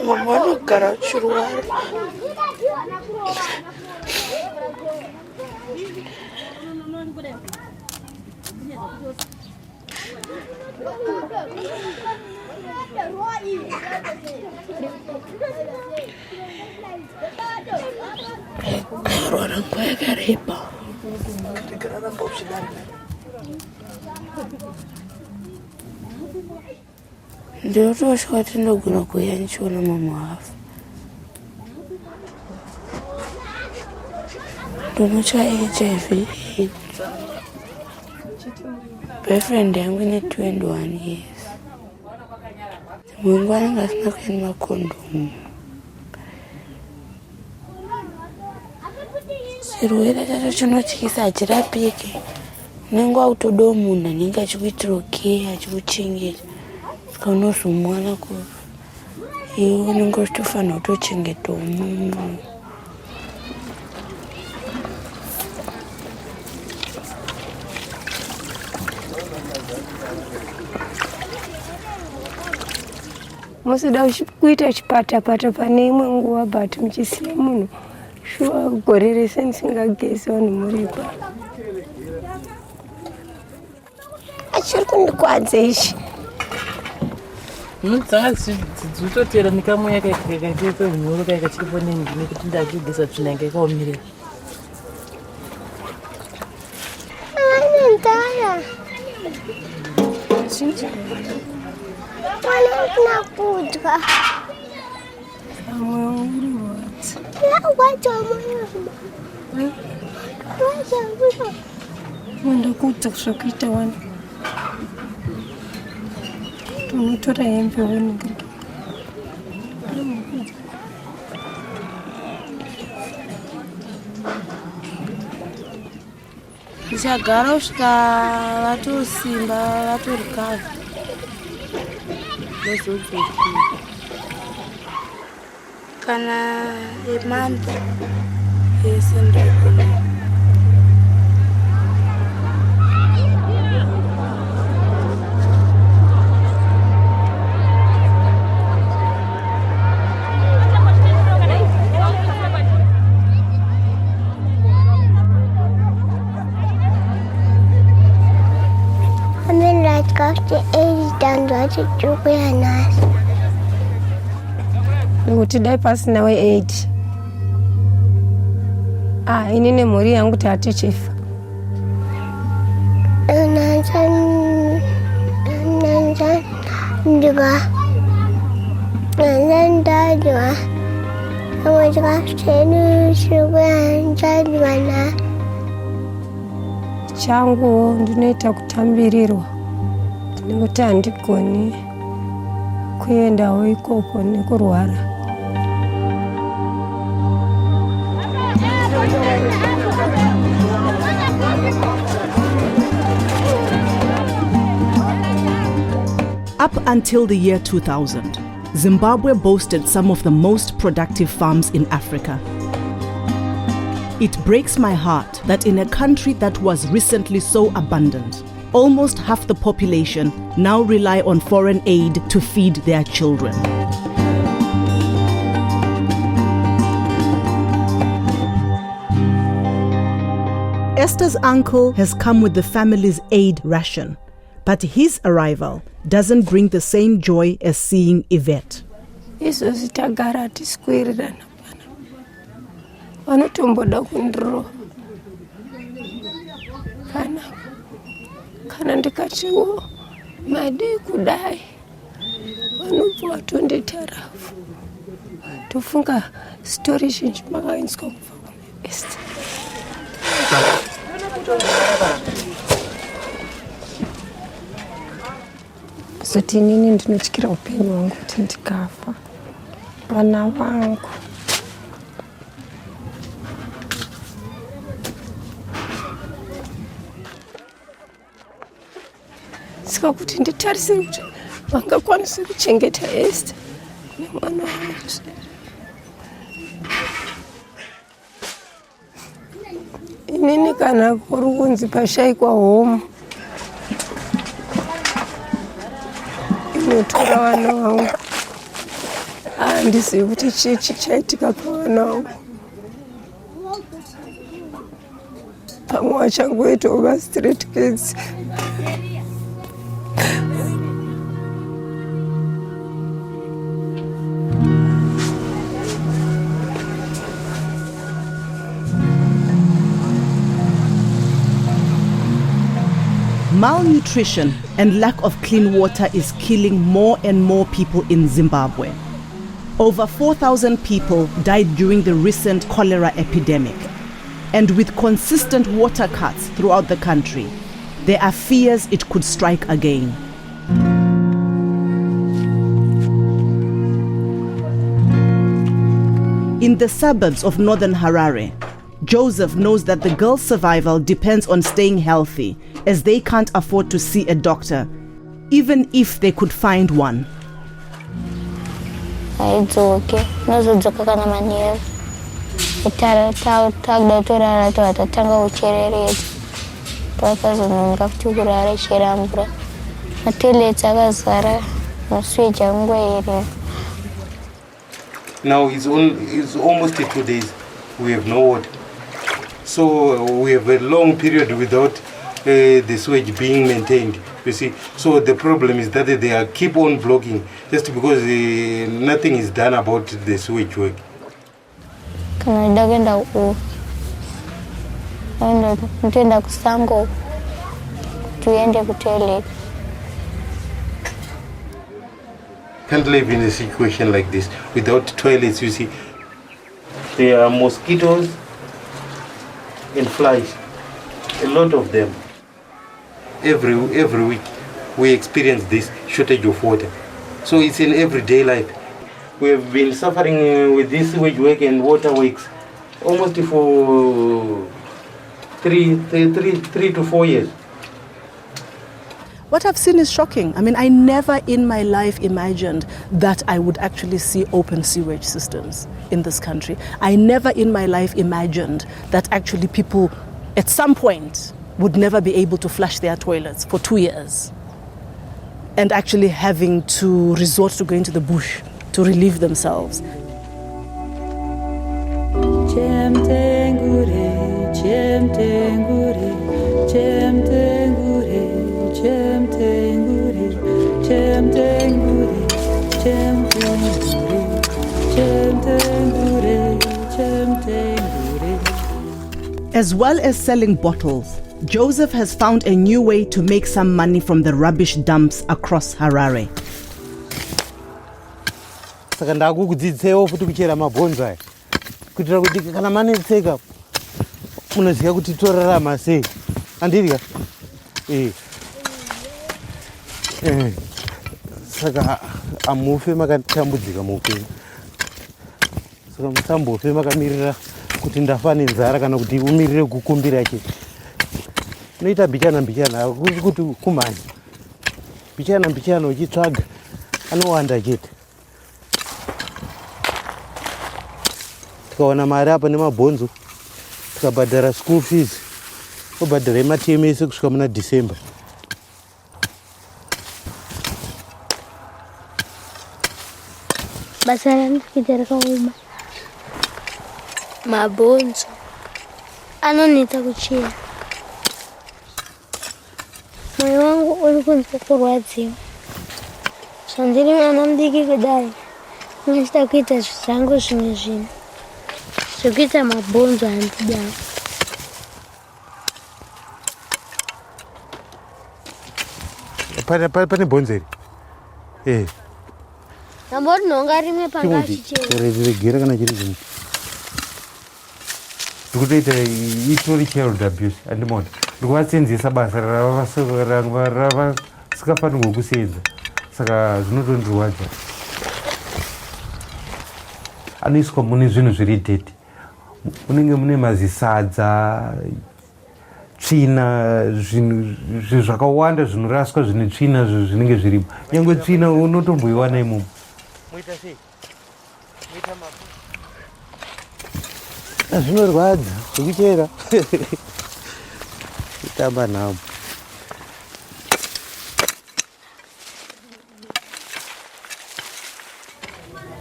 Mama anogara chirwara. Rora kwegaripa. Ndio tosha tena kuna kuyanchona mama wafu. Ndonocha HIV. Boyfriend yangu ni 21 years. Mungu angasina kwenye makondomu. Chirwere chacho chinotyisa hachirapiki. Nengo autodomuna ninge achikuitiroke achikuchengeta. Saka unozomwana kufa. Iwe unenge uchitofanira kutochengeta umunu. Musida kuita chipata-pata pane imwe nguva but muchisiya munhu shuwa gore rese ndisingagezi vanhu muripa. Achiri kundikwadza ichi. Dzototera nikamwe yakaita mhuru kakachiripo nendini kuti ndachigisa tsvinanga yakaomerera. Ndaya. Mwana kudya. Moyo wangu uri wazi. Wacha moyo. Wacha. Mwenda kudza kusvikuita wani. Unotora hembe woningirika. Ndichagara kusvika vatosimba vatorikava. Kana month Kuti dai pasina we8. Inini mhuri yangu tatichifa. Changu ndinoita kutambirirwa. Nekuti handigoni kuendawo ikoko nekurwara. Up until the year 2000, Zimbabwe boasted some of the most productive farms in Africa. It breaks my heart that in a country that was recently so abundant, almost half the population now rely on foreign aid to feed their children. Esther's uncle has come with the family's aid ration, but his arrival doesn't bring the same joy as seeing Yvette. Izvozvi tagara tisikwirirana pana. Vanotomboda kundirova. Kana ndikatiwo madii kudai vanobva vatonditarafu. Tofunga story zhinji makainzwa kubva kuna Esther. Zoti inini ndinotyira upenyu hwangu kuti ndikafa. Vana vangu. Saka kuti nditarisire kuti vangakwanisa kuchengeta Esther nemwana wangu. Inini kana kuri kunzi pashayikwa home, ndinotora vana vangu. Handizivi kuti chii chichaitika pavana vangu. Pamwe vachangoitawo va-street kids. Malnutrition and lack of clean water is killing more and more people in Zimbabwe. Over 4,000 people died during the recent cholera epidemic. And with consistent water cuts throughout the country, there are fears it could strike again. In the suburbs of northern Harare, Joseph knows that the girl's survival depends on staying healthy, as they can't afford to see a doctor, even if they could find one. It's okay. Nozodzoka kana manheru. Takuda torara tovatatanga kuchereredza. Pakazononga kuti kurara chera mvura. Matoilets akazara, maswitch angwairi. Now it's almost 2 days we have no water. So we have a long period without the sewage being maintained, you see. So the problem is that they keep on blocking just because nothing is done about the sewage work. Kana ndenda kusango tuende ku toilet. Can't live in a situation like this without toilets, you see. There are mosquitoes and flies, a lot of them. Every week we experience this shortage of water. So it's in everyday life. We have been suffering with this sewage work and water works almost for 3 to 4 years. What I've seen is shocking. I mean, I never in my life imagined that I would actually see open sewage systems in this country. I never in my life imagined that actually people at some point would never be able to flush their toilets for 2 years and actually having to resort to going to the bush to relieve themselves. As well as selling bottles, Joseph has found a new way to make some money from the rubbish dumps across Harare. Saka ndakukudzidzisewo futi kuchera mabhonzo aya kuitira kuti kana manetseka munoziva kuti torarama sei. Andirika saka amufe makatambudzika muupenyu, saka musambofe makamirira kuti ndafa nenzara kana kuti umirire kukumbira chete. Unoita mbichana hakusi kuti kumhanya, mbichana uchitsvaga anowanda chete. Tikawana mari apa nemabhonzo tikabhadhara school fees, tobhadhara matemu ese kusvika muna December. Basa randikuita rakaoma. Mabhonzo anoneta kuchera. Moyo wangu uri kunzwa kurwadziwa. Zvandiri mwana mudiki kudai, ndinochida kuita zvangu zvimwe zvinhu. Zvekuita mabhonzo handidawo. Pane bhonzo iri? Namboti nhonga rimwe panga achichera. Regera kana chiri zvimwe. Ndikutoita itori child abuse andimona. Ndikuvatsenzesa basa ravasikafanirwa kusenza. Saka zvinotondirwadza. Anoiswa mune zvinhu zviri dheti. Munenge mune mazisadza, tsvina, zvinhu zvakawanda zvinoraswa zvine tsvina zvinenge zvirimo. Nyangwe tsvina unotomboiwana imomo. Muita sei? Muita mabu. Zvinorwadza zvekuchera. Kutamba navo.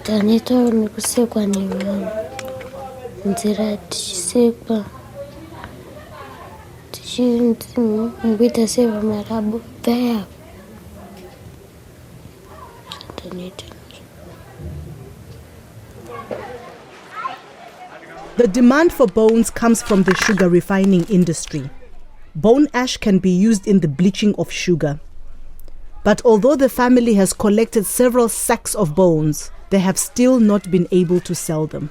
Taneta nikusekwa nevanhu nzira tichisekwa tichikuita sevamarabo bhaya taneta. The demand for bones comes from the sugar refining industry. Bone ash can be used in the bleaching of sugar. But although the family has collected several sacks of bones, they have still not been able to sell them.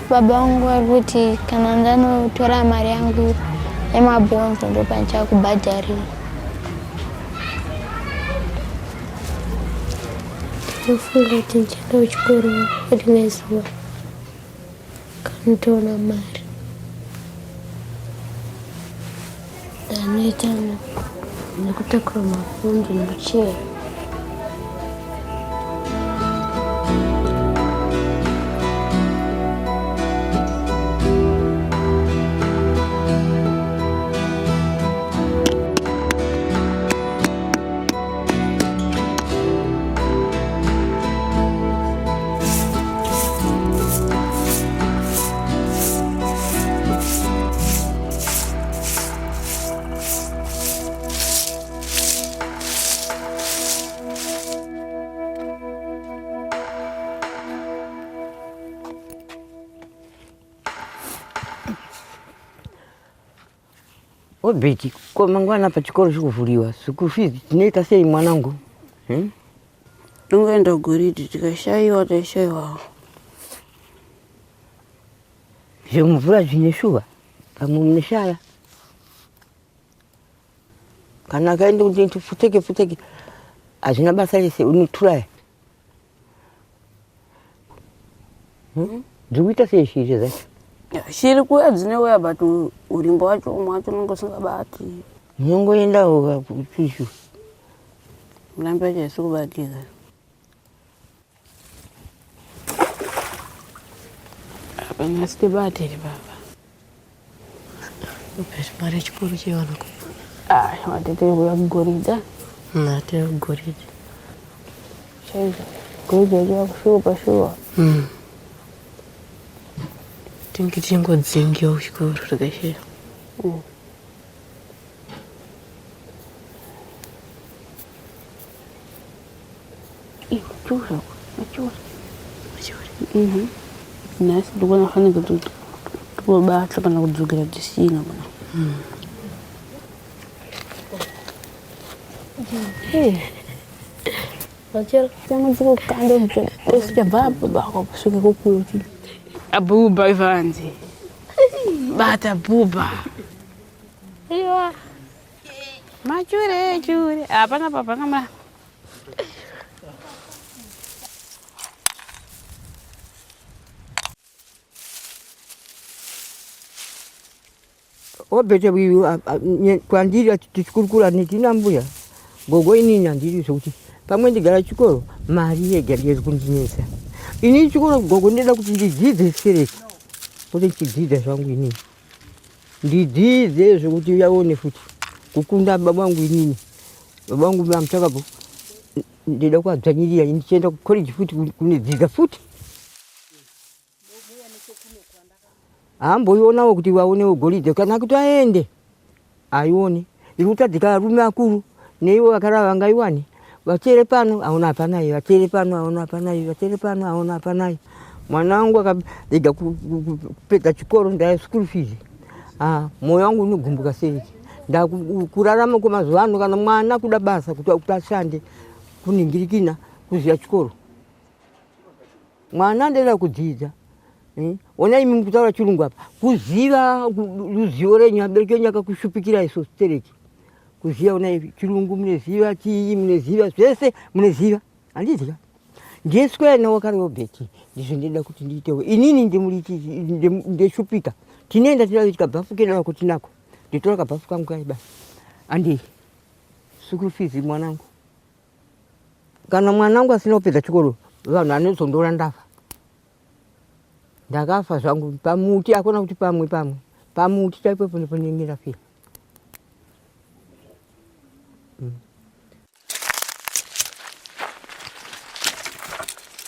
Baba wangu alikuti kana ndanotora mari yangu emabhonzo ndo pancha kubhadharira. Ndinofunga kuti ndichenda kuchikoro rimwe zuva kandiona mari ndanoita nekutakura mabhonzo ndochera. Beti, kwa mangwana pa chikoro chikuvuliwa. School fees tinoita sei mwanangu? Tungaenda Goridi tikashaiwa taishaiwa. Zvemvura zvineshuva pamwe muneshaya. Kana kaenda kuti futeke hazvina basa rese unoturaya. Dzikuita sei shiri zacho? Shiri kuya dzineuya but urimbo wacho mwacho nongosingabati. Munongoendawo kupishu. Mulambe chaisi kubatika. Apana sitibatiri baba. Upesi mari chikuru chiwana ku. Watete kuya kugorida. Nate kugorida. Chaiza. Gorida kushuwa. Tingodzingiwa kuchikoro takashira. Machuri. Nasi ndikona fanika tubata kana kudzukira tisina bwana. Machuri kama ziko kando mpe. Esika baba kushuka kokulu. Abuba Ivanzi. Bata buba. Iya. Machure. Apana papa kama. Obete kwandiri tichikurukura netinambuya. Gogo inini handiri zvokuti pamwe ndigara chikoro mari yega ndiyezi kundinesa. Ini chikoro gogo ndida kuti ndidzidze sereki. Kuti ndidzidze zvangu inini. Ndidzidze zvokuti yaone futi. Kukunda baba wangu inini. Baba wangu mamutakapo. Ndida kuadzanyirira ndichienda kucollege futi kunedzidza futi. Amboionawo kuti vaonewo goridhe kana kuti aende. Aione. Irikutadzika varume akuru. Neivo vakarava vangaiwane. Vachere pano aona hapanayi, vachere pano aona hapanayi, vachere pano aona hapanayi. Mwana wangu akabega kupedza chikoro ndaya school fees. Moyo wangu unogumbuka sereki. Ndakurarama kwemazuva ano kana mwana kuda basa kuti ashande kuningirikina kuziya chikoro. Mwana ndoda kudzidza. Ona imi mukutaura chirungu apa. Kuziva ruzivo renyu abereki enyu akakushupikira iso sereki. Kuziva ona chirungu muneziva, chii muneziva, zvese muneziva. Handizika. Ndiyeswera nawo kare Robert. Ndizvo ndinoda kuti ndiitewo. Inini ndeshupika. Tinoenda tikabhafu kedala kuti nako. Nditora kabhafu kangu kai basi. Andi school fees mwanangu. Kana mwanangu asinopedza chikoro vanhu anozondora ndafa. Ndakafa zvangu pamuti akona kuti pamwe pamuti chaipo panoponyengera fira.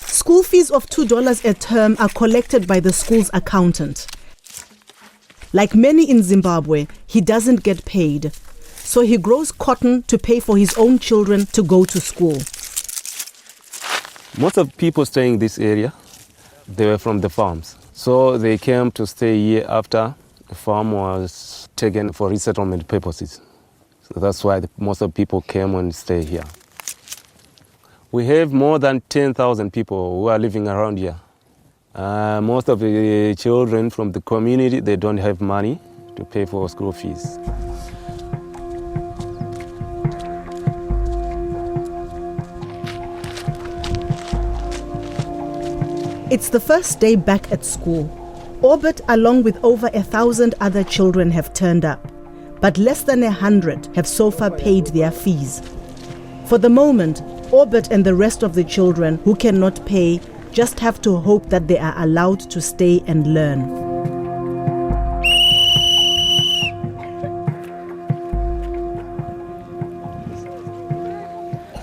School fees of $2 a term are collected by the school's accountant. Like many in Zimbabwe, he doesn't get paid, so he grows cotton to pay for his own children to go to school. Most of the people staying in this area, they were from the farms. So they came to stay here after the farm was taken for resettlement purposes. So that's why most of the people came and stay here. We have more than 10,000 people who are living around here. Most of the children from the community, they don't have money to pay for school fees. It's the first day back at school. Orbit, along with over 1,000 other children, have turned up, but less than 100 have so far paid their fees. For the moment, Orbit and the rest of the children who cannot pay just have to hope that they are allowed to stay and learn.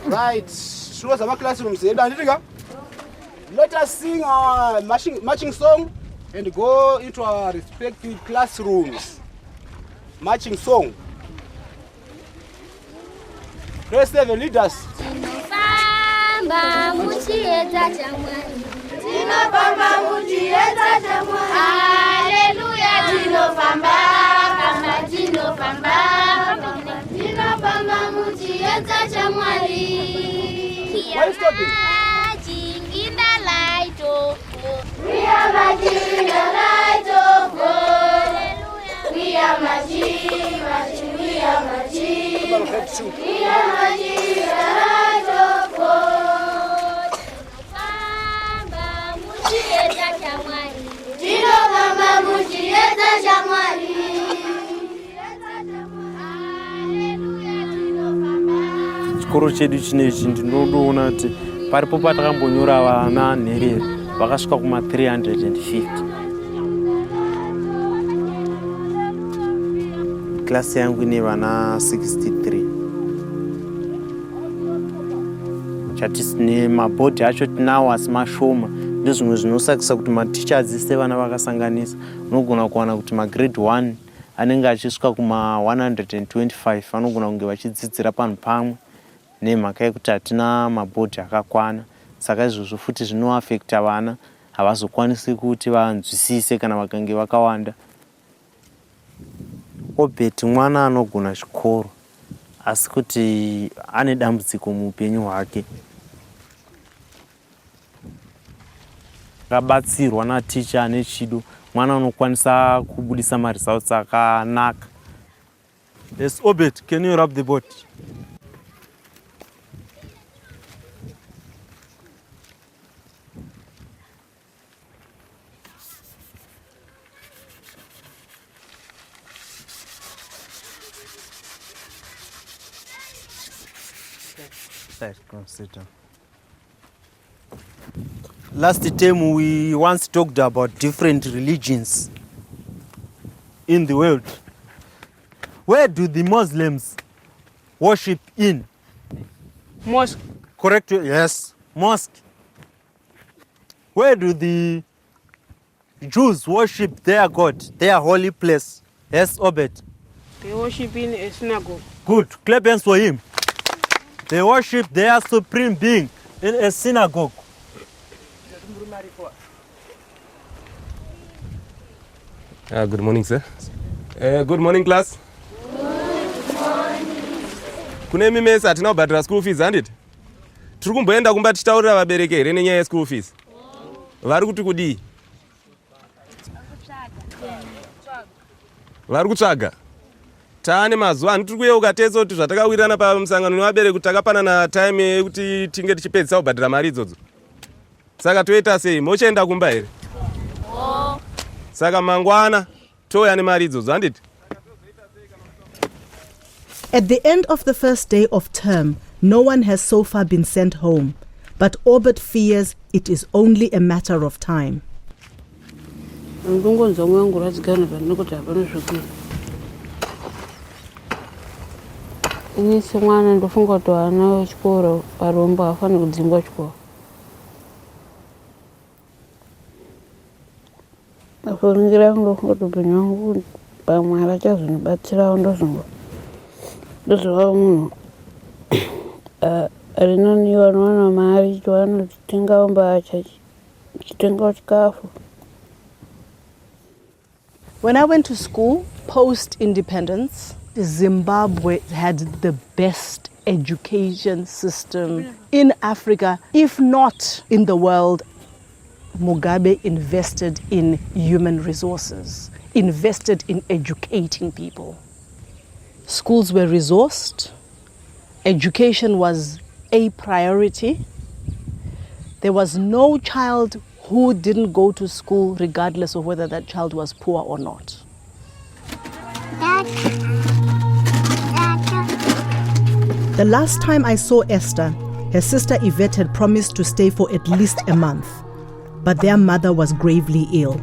Right, show our classrooms. Let us sing our marching song and go into our respective classrooms. Marching song. Praise the leaders. Tinopamba muchiedza chamwari. Tinopamba muchiedza chamwari. Haleluya. Tinopamba, tinopamba, tinopamba muchiedza chamwari. Why are you stopping? In the light of God. We are marching in the light of God. We are marching, marching, we are marching. We are marching in the light of God. Tinopamba muchiedza chamwari. Tinopamba muchiedza chamwari. Chikoro chedu chinechi ndinoona kuti paripo patakambonyora vana nherera vakasvika kuma 350. Klasi yangu ine vana 63. Chatisine mabhodhi acho tinawo asi mashoma. Ndozvimwe zvinosakisa kuti maticha adzise vana vakasanganisa. Unogona kuwana kuti magrade 1 anenge achisvika kuma 125 vanogona kunge vachidzidzira panhu pamwe. Nemhaka yekuti hatina mabhodhi akakwana. Saka izvozvo futi zvinoafekta vana, havazokwanisi kuti vanzwisise kana vakange vakawanda. Obeti mwana anogona chikoro, asi kuti ane dambudziko muupenyu hwake. Akabatsirwa naticha ane chido, mwana unokwanisa kubudisa maresults akanaka. Yes, Obet, can you rub the boat? Sit down. Last time we once talked about different religions in the world. Where do the Muslims worship in? Mosque. Correct? Yes, mosque. Where do the Jews worship their God, their holy place? Yes, Obed. They worship in a synagogue. Good. Clap hands for him. They worship their supreme being in a synagogue. Good morning, sir. Good morning, class. Good morning. Kune mimesa atina kubhadhira school fees handiti? Tiri kumboenda kumba tichitaurira vabereki here nenyaya ye-school fees. Vari kuti kudii? Vari kutsvaga. Taane mazuva ano tiri kuyeuka tese kuti zvatakawirirana pamusangano nevabereki kuti takapanana time yekuti tinge tichipedzisa kubhadhira mari idzodzo. Saka toita sei? Mochaenda kumba here? Saka mangwana touya nemari idzodzo handiti? At the end of the first day of term, no one has so far been sent home, but Orbit fears it is only a matter of time. Inisi mwana ndofunga kuti vana vechikoro varombo havafani kudzingwa chikoro. Pakuringira ndofunga kuti upenyu hwangu pamwe havachazondibatsirawo ndozova munhu rinoniwa nowana mari chiwanotengawo mbacha chitengawo chikafu. When I went to school post-independence, Zimbabwe had the best education system in Africa, if not in the world. Mugabe invested in human resources, invested in educating people. Schools were resourced. Education was a priority. There was no child who didn't go to school regardless of whether that child was poor or not. The last time I saw Esther, her sister Yvette had promised to stay for at least a month, but their mother was gravely ill.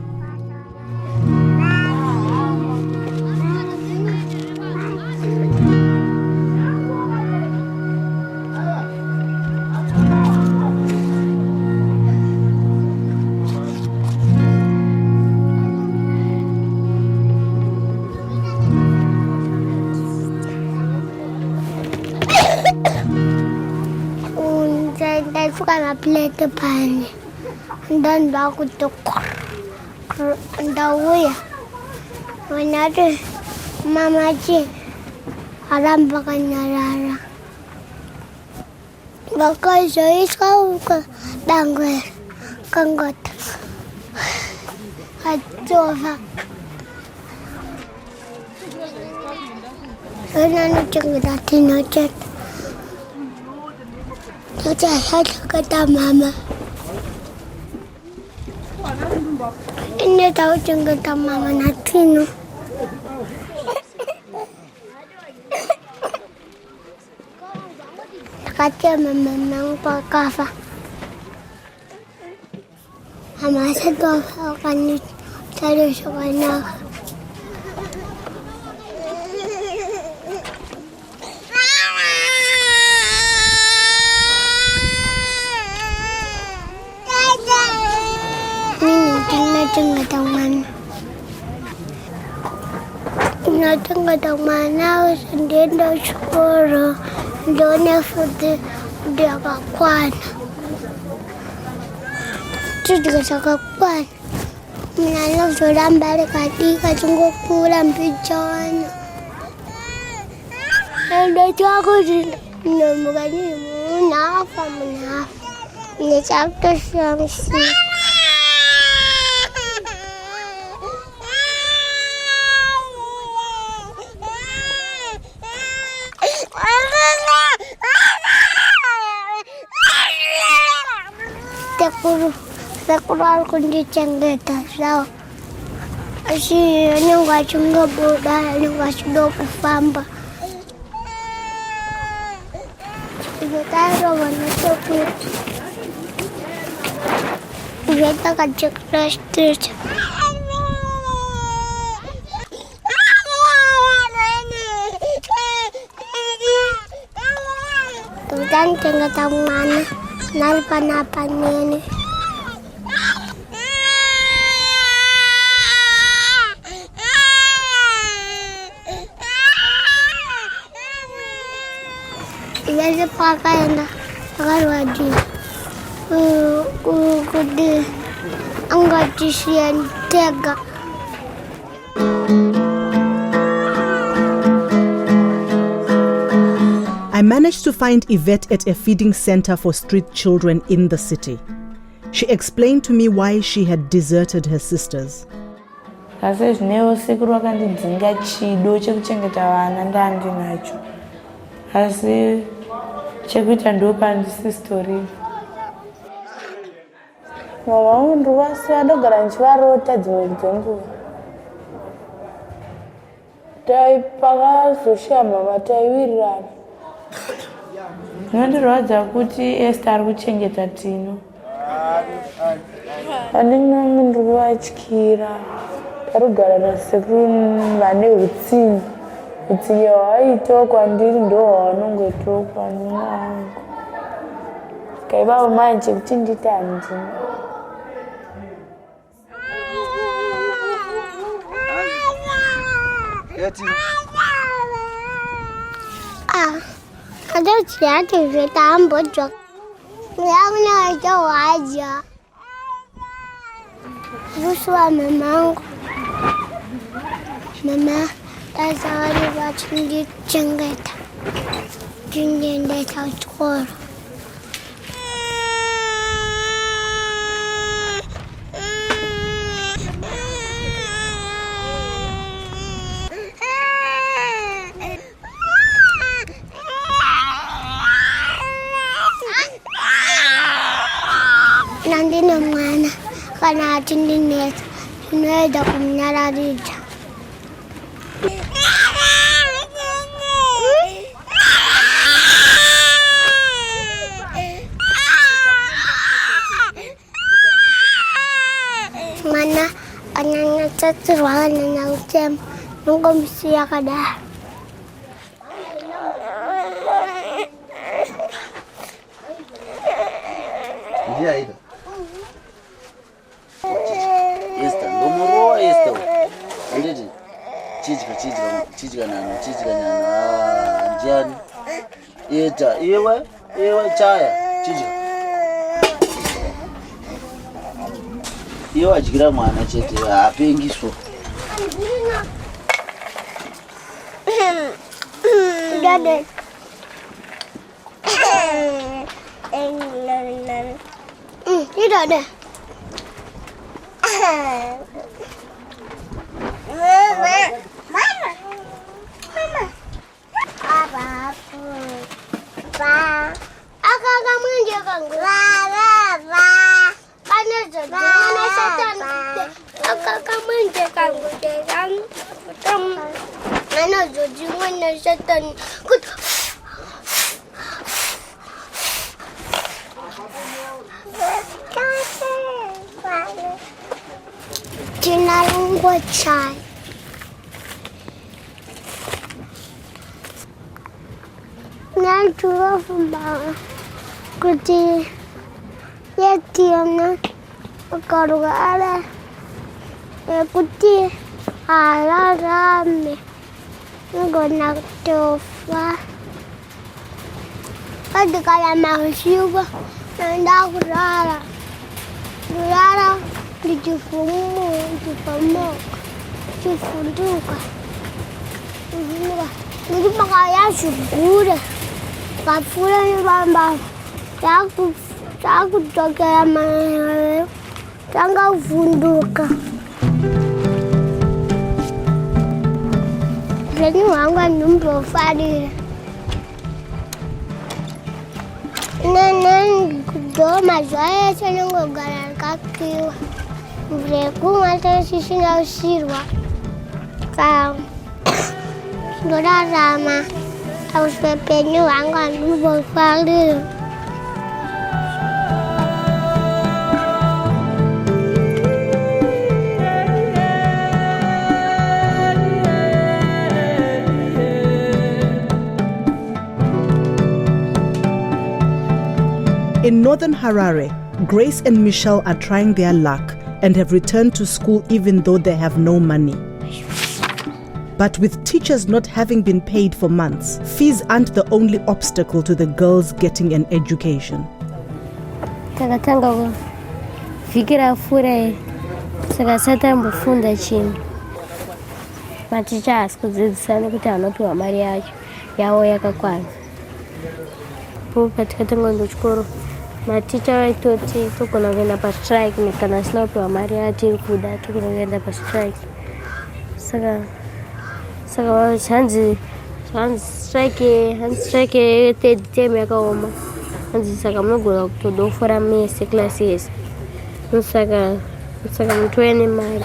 I played the pan and then back with the way. When I did, Mama G, Arambakanara. Because it's called Dangle, Kangot. I drove her. And I'm doing that in a jet. I had to get that mama. And I thought you get that mama, nothing. Kacau memang pakasa. Ama satu akan cari sebanyak. Nggak tahu mana sendiri dah sekolah, doanya sudah dia kakuan, tu juga kakuan. Menanam sudah balik hati, kacung pulang pijan. Ada jago di nomornya apa mana? Ini cakap siang sih. Sekolah kunci cenggeta sao. Asyik ni nggak cungga boda, ni nggak sudah pufamba. Kita rawan itu. Kita kacak terus. Tuhan tinggal tahu mana, nalpan ini. Iya pakai anda, pakai wajib. Kude, angkat isian tega. I managed to find Yvette at a feeding center for street children in the city. She explained to me why she had deserted her sisters. Asi zvineo siku rakandidzinga chido chekuchengeta vana ndandinacho. Asi chekuita ndopandisi story. Mama wangu ndovasiya ndogara ndichivarota dzimwe dzenguva. pakazoshama taiwirirana. Nondirodza kuti Esther ari kuchengeta Tino. Handina munhu kuvatyira. Tarugara nasekuru vane utsinye. Utsinye hwaitoa kwandiri ndo hwavanongotoa kwanina wangu. Kaivavo manje kuti nditani ndina. Ada siate vetambo jok. Yang jauh aja. Buswa mamangu. Mama, tasari bachingi chengeta. Jingende tauskoro. Nandina mwana kana atindineta inoeda kumnyararira. Mana anyanya tsatsirwa na utem nungomsiya kada. Dia ida. Esta, ngomuro esta. Anditi. Chijika nana. Njani. Eta, ewe chaya. Chijika. Iwe ajikira mwana chete apengiswa. Dade. Tidak ada. Mama. Apa? Akak kamu jaga gua. Karena jadi setan. Akak kamu jaga gua. Mana jadi mana setan. Tinalungwa chai. Najua fumba kuti yetiana karugara kuti alarame ngona tofa adikala mahusiwa nanda kurara difunduka jadi pakaian subur kapura ni bamba aku jaga mana tangga funduka jadi wangan numpo fadi Nenek kudo mazaya seneng garan kaki. Breku mata sisi na sirwa. Kau dora rama. Aus pepenyu angkan lu fali. In northern Harare, Grace and Michelle are trying their luck and have returned to school even though they have no money. But with teachers not having been paid for months, fees aren't the only obstacle to the girls getting an education. Takatanga fikira fure sakasata mbufunda chini. Maticha asikudzidzisana kuti anopiwa mari yacho yawo yakakwana. Katika tango chikoro maticha waitoti tukona kuenda pa strike nikana sina kupewa mari yati kuda tukona kuenda pa strike saka wa hanzi strike teme yakaoma hanzi saka mnogona kutodofora mese classes saka mtweni mari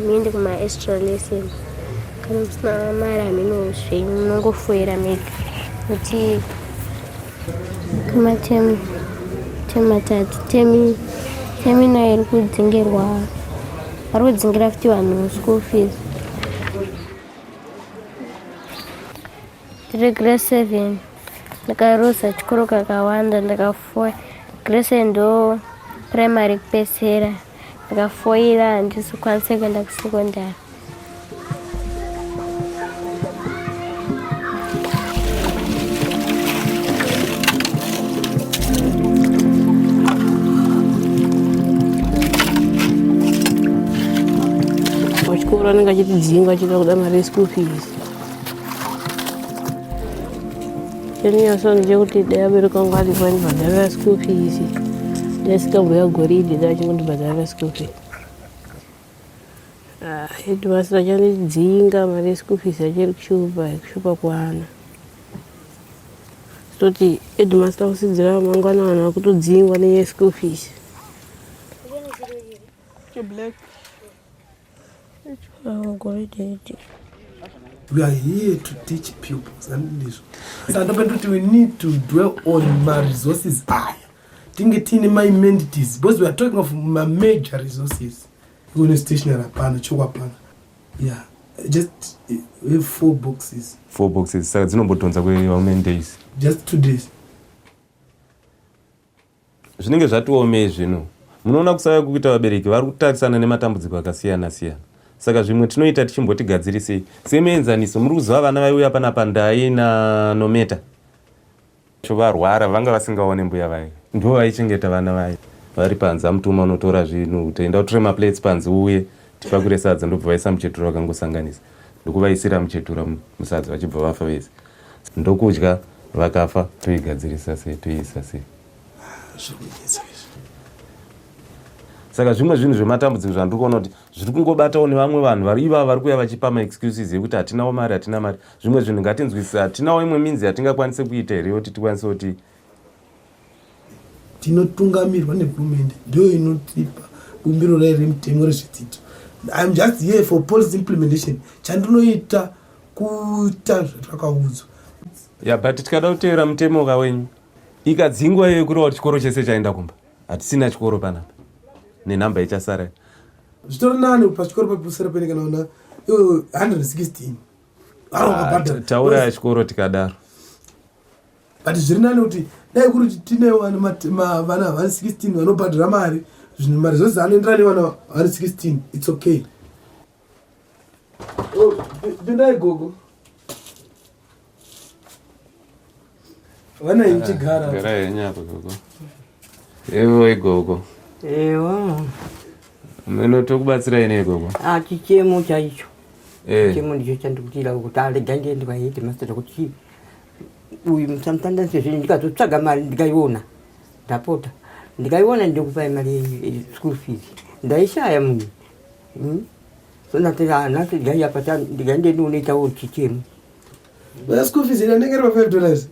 miende kuma extra lesson kana musina mari hamino zvenyu munongofoera mega kuti kumatemu tematatu temi 9 iri kudzingerwa vari kudzingira futi vanhu school fees. Tiri grade 7 ndakarosa chikoro kakawanda ndakafoira. Grade 7 ndo primary kupesera ndakafoira handisi kwanise kuenda kusekondari. Pachikoro anenge achitidzinga achida kuda mari yeschool fees. Chenyaso ndechekuti dai abereki angu aripo andibhadharira school fees ndaisingamboya goridhe dai achingondibhadharira school fees. Headmaster achandidzinga mari yeschool fees achiri kushupa kuana. Toti headmaster kusidzira ramangwana vanhu vakutodzingwa nenyaya yeschool fees. We are here to teach pupils and this. We need to dwell on my resources. My amenities, because we are talking of my major resources. We're going to stationary pan. Yeah, just we have 4 boxes. 4 boxes. So it's not about how many days? Just 2 days. Zvinenge zvatiomei zvino. Munoona kusaya kuita vabereki vari kutarisana nematambudziko akasiyana siyana. Saka zvimwe tinoita tichimbotigadzirisei semuenzaniso muri kuziva vana vaiuya panapa ndai nanometa varwara vanga vasingaone mbuya vai ndo vaichengeta vana vai vari panze amutuma unotora zvinhu toenda kutore maplates panze uye tipakure sadza ndobva vaisa muchetura wakangosanganisa ndokuvaisira muchetura musadza vachibva vafa vese ndokudya vakafa toigadzirisa sei toiisa sei. Saka zvimwe zvinhu zvematambudziko zvandiri kuona kuti zviri kungobatawo nevamwe vanhu vari ivava vari kuuya vachipa maexcuses ekuti hatinawo mari. Zvimwe zvinhu ngatinzwisise, hatinawo imwe minzi yatingakwanise kuita here kuti tikwanise kuti tinotungamirwa nehurumende ndio inotipa bumbiro riri mutemo rezvidzidzo. I'm just here for policy implementation. Chandinoita kuita zvatakaudzwa. But tikada kuteera mutemo wenyu ikadzingwa iyoyo kureva kuti chikoro chese chaenda kumba hatisina chikoro panapa nenhamba ichasara zvitori nani pachikoro papusira pene kana una 116 taura yachikoro tikadaro. But zviri nani kuti dai kuri tine vana 116 vanobhadhira mari zvinhu mari zvose anoenderana nevana 116 it's okay. Pindai gogo vana ichigara garai henyapo gogo evo igogo ewa meno tokubatsirai nei gogo? Chichemo chaicho chichemo ndicho chandikutira kuti arega ndiende kwaheadmaster kuti uyu musamutanda sezvino ndikazotsvaga mari ndikaiona ndapota ndikaiona ndikupai mari yeschool fees ndaishaya munhu so ndati gaiapata ndikaende ndinoitawo chichemo school fees inanengera $5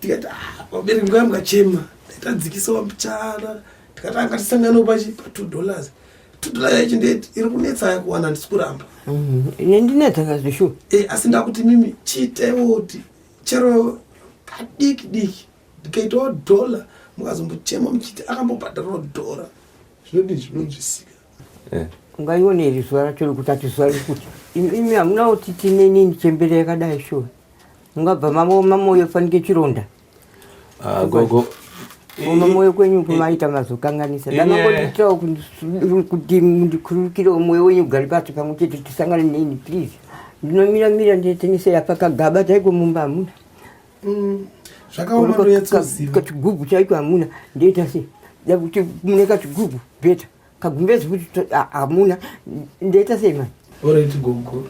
tikati vabereki nguva mukachema tadzikisawo mbichana tikatanga tisanganawo pachi pa$2 yacho ndeti iri kunetsa kuwana handisi kuramba ndinetsa kazvishu asi ndakuti mimi chiitewo kuti chero kadiki diki ndikaitawo $1 mukazombochema muchiti akambobhadharawo $1 zvinodii zvinonzwisika. ungaione zuva racho rekuti ati zuva rekuti imi hamuna kuti tine nini chembere yakadai shuwa mungabva mamoyo fanike chironda gogo mamoyo kwenyu kumaita mazokanganisa ndanangoditawo kuti ndikurukire moyo wenyu ugari pasi pamwe chete tisangane neni please ndinomira nditenise apa kagaba chaiko mumba hamuna zvakaoma ndoyatsoziva kachigubhu chaiko hamuna ndoita sei dakuti mune kachigubhu bheta kagumbezi kuti hamuna ndoita sei mani alright gogo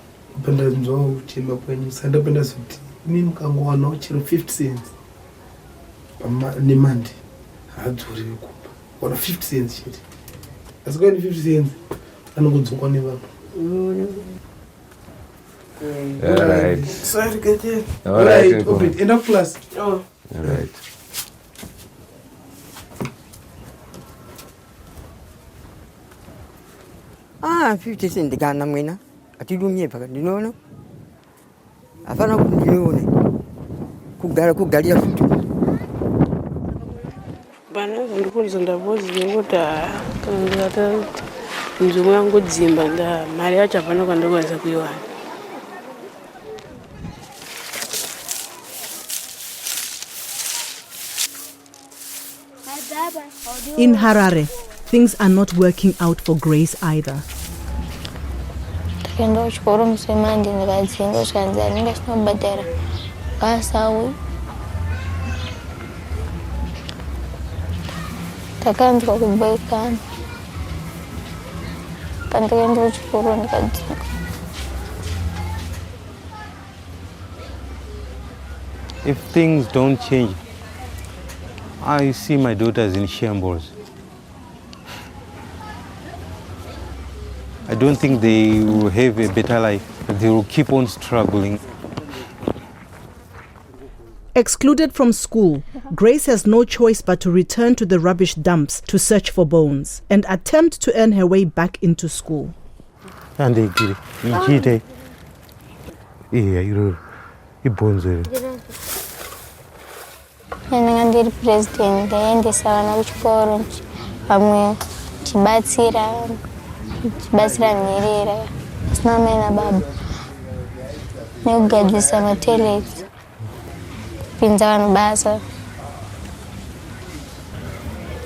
pandazvinzwawo kuchema kwenyu sandapenda kuti imi mukangowanawo chero 50 cents nemandi hadzoriwe kumba wana 50 cents chete asi kwaini 50 cents anongodzokwa nevanhu. Alright, open end of class. Alright. Ah, 50 cents ndikana mwena atidumye paka ndinono afana kundinoone kugalira futi bana ndikuliza ndabozi nekuti kana ndikata nzvimbo yangu dzimba mari yacho hapana kwandikwanisa kuiwana. In Harare, things are not working out for Grace either. Takaenda kuchikoro musemandi ndikadzinga zvikanzi handinga sinobhadhara ngasawi. Takanzwa kubaikana pandakaenda kuchikoro ndikadzinga. If things don't change, I see my daughters in shambles. I don't think they will have a better life. They will keep on struggling. Excluded from school, Grace has no choice but to return to the rubbish dumps to search for bones and attempt to earn her way back into school. Ndanga ndiri president ndaendesa vana kuchikoro pamwe chibatsira nherera asina mai nababa nekugadzisa matoilets kupinza vanhu basa.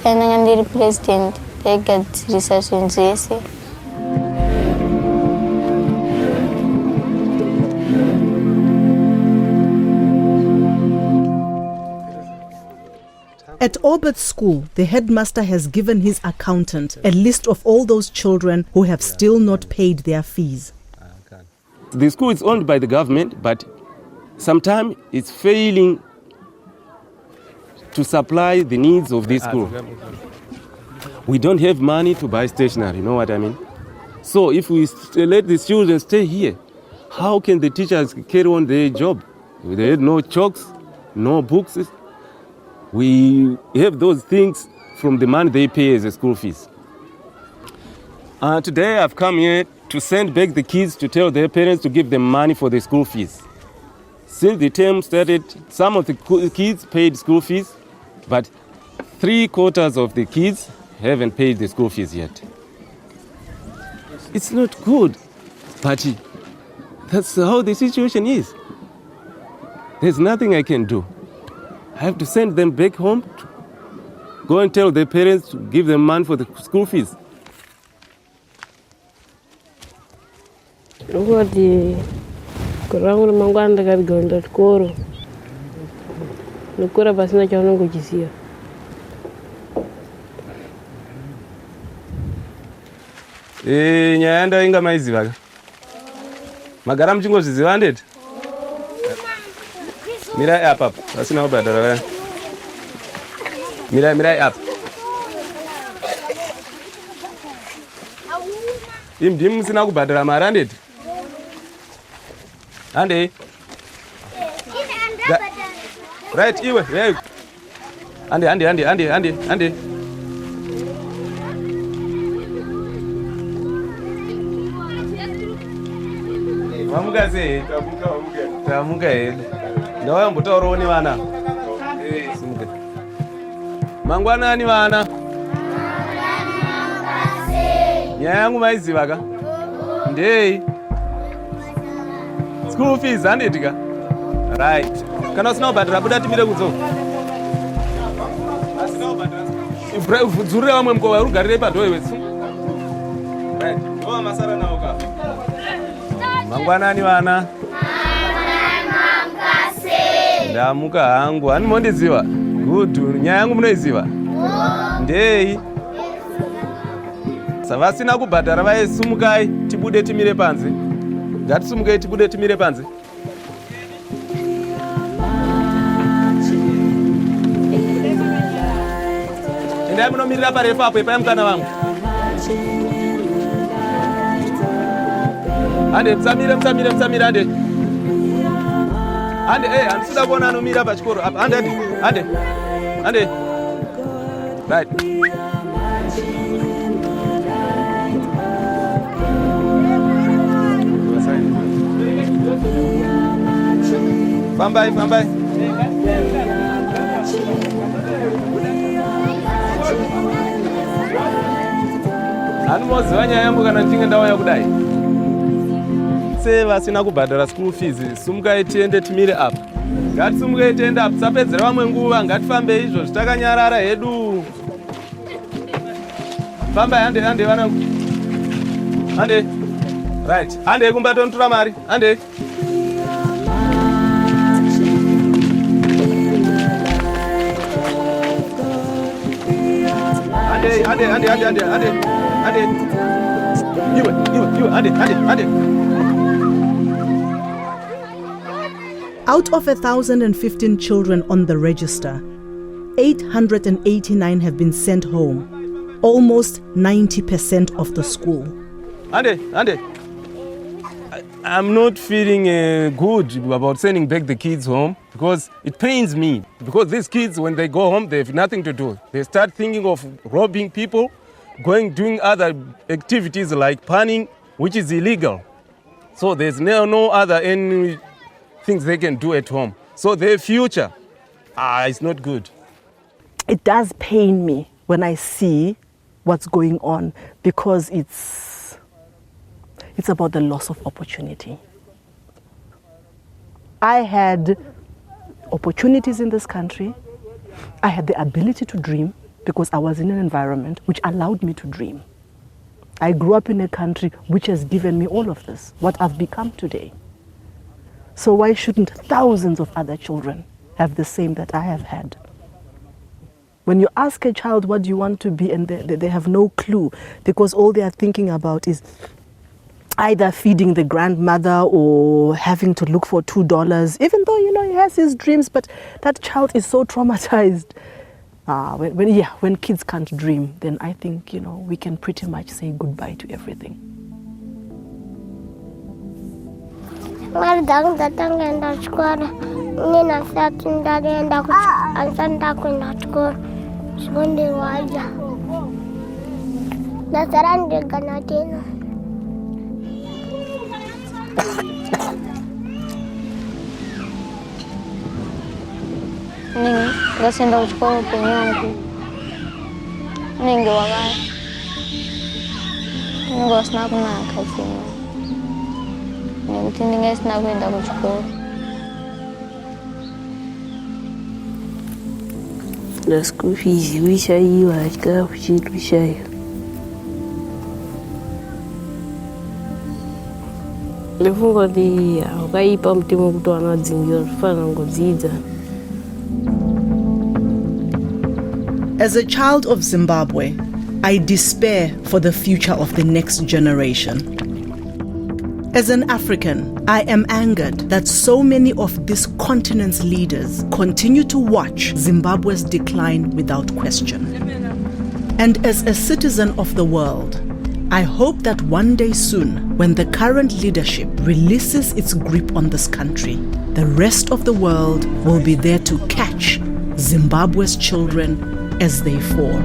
Ndanga ndiri president ndaigadzirisa zvinhu zvese. At Orbit School, the headmaster has given his accountant a list of all those children who have still not paid their fees. The school is owned by the government, but sometimes it's failing to supply the needs of this school. We don't have money to buy stationery, you know what I mean? So if we let the children stay here, how can the teachers carry on their job? They have no chalks, no books. We have those things from the money they pay as a school fees. Today I've come here to send back the kids to tell their parents to give them money for the school fees. Since the term started, some of the kids paid school fees, but 3/4 of the kids haven't paid the school fees yet. It's not good, but that's how the situation is. There's nothing I can do. I have to send them back home to go and tell their parents to give them money for the school fees. Ngoti kurangu ramangwana ndakarigaenda chikoro nekura pasina chaunongochiziva. Nyaya ndainga maiziva ka magara muchingozviziva ndeti mirai apa pasina kubhadhara vaya mirai apa imdimi musina kubhadhara mari andeti ande right iwe hey. ande wamuka sei tamuka hedu ndawayambotaurawo nevana simuke mangwanani vana nyaya yangu maiziva ka ndei school fees handeti ka right kana usina kubhadhara buda timire kunzo dzurire vamwe mukova urugarirei padhowe wetsu right ndova masara nawo ka mangwanani vana ndamuka hangu hanimondiziva good nyaya yangu munoiziva ndei savasina kubhadhara vaisumukai tibude timire panze ngatisumukei tibude timire panze endai munomirira parefu apo epai mukana vangu ande musamire ande handisida kuona anomira pachikoro apa ande right Fambai, fambai. Anomoziva nyaya yangu kana ndichinge ndauya kudai. Se vasina kubhadhara school fees, sumukai tiende timire apa. Ngatisumukai tiende apa, tisapedzera vamwe nguva, ngatifambe izvozvo takanyarara hedu. Fambai, hande vanangu. Hande. Right. Hande kumbatontora mari. Hande. Out of 1,015 children on the register, 889 have been sent home, almost 90% of the school. I'm not feeling good about sending back the kids home because it pains me. Because these kids, when they go home, they have nothing to do. They start thinking of robbing people, doing other activities like panning, which is illegal. So there's no other any things they can do at home. So their future, is not good. It does pain me when I see what's going on because it's about the loss of opportunity. I had opportunities in this country. I had the ability to dream because I was in an environment which allowed me to dream. I grew up in a country which has given me all of this, what I've become today. So why shouldn't thousands of other children have the same that I have had? When you ask a child what do you want to be and they have no clue because all they are thinking about is either feeding the grandmother or having to look for $2, even though, he has his dreams, but that child is so traumatized. When kids can't dream, then I think, we can pretty much say goodbye to everything. Ngasenda kuchikora upenyu wangu unenge wasina kunaka chimwe nekuti ndinge sina kuenda kuchikora. Na school fees wishaiwa chikafu chitu shayo. Ndifunga kuti wakaipa mtima kuti wanadzingira zvifanira ngodzidza. As a child of Zimbabwe, I despair for the future of the next generation. As an African, I am angered that so many of this continent's leaders continue to watch Zimbabwe's decline without question. And as a citizen of the world, I hope that one day soon, when the current leadership releases its grip on this country, the rest of the world will be there to catch Zimbabwe's children as they fall.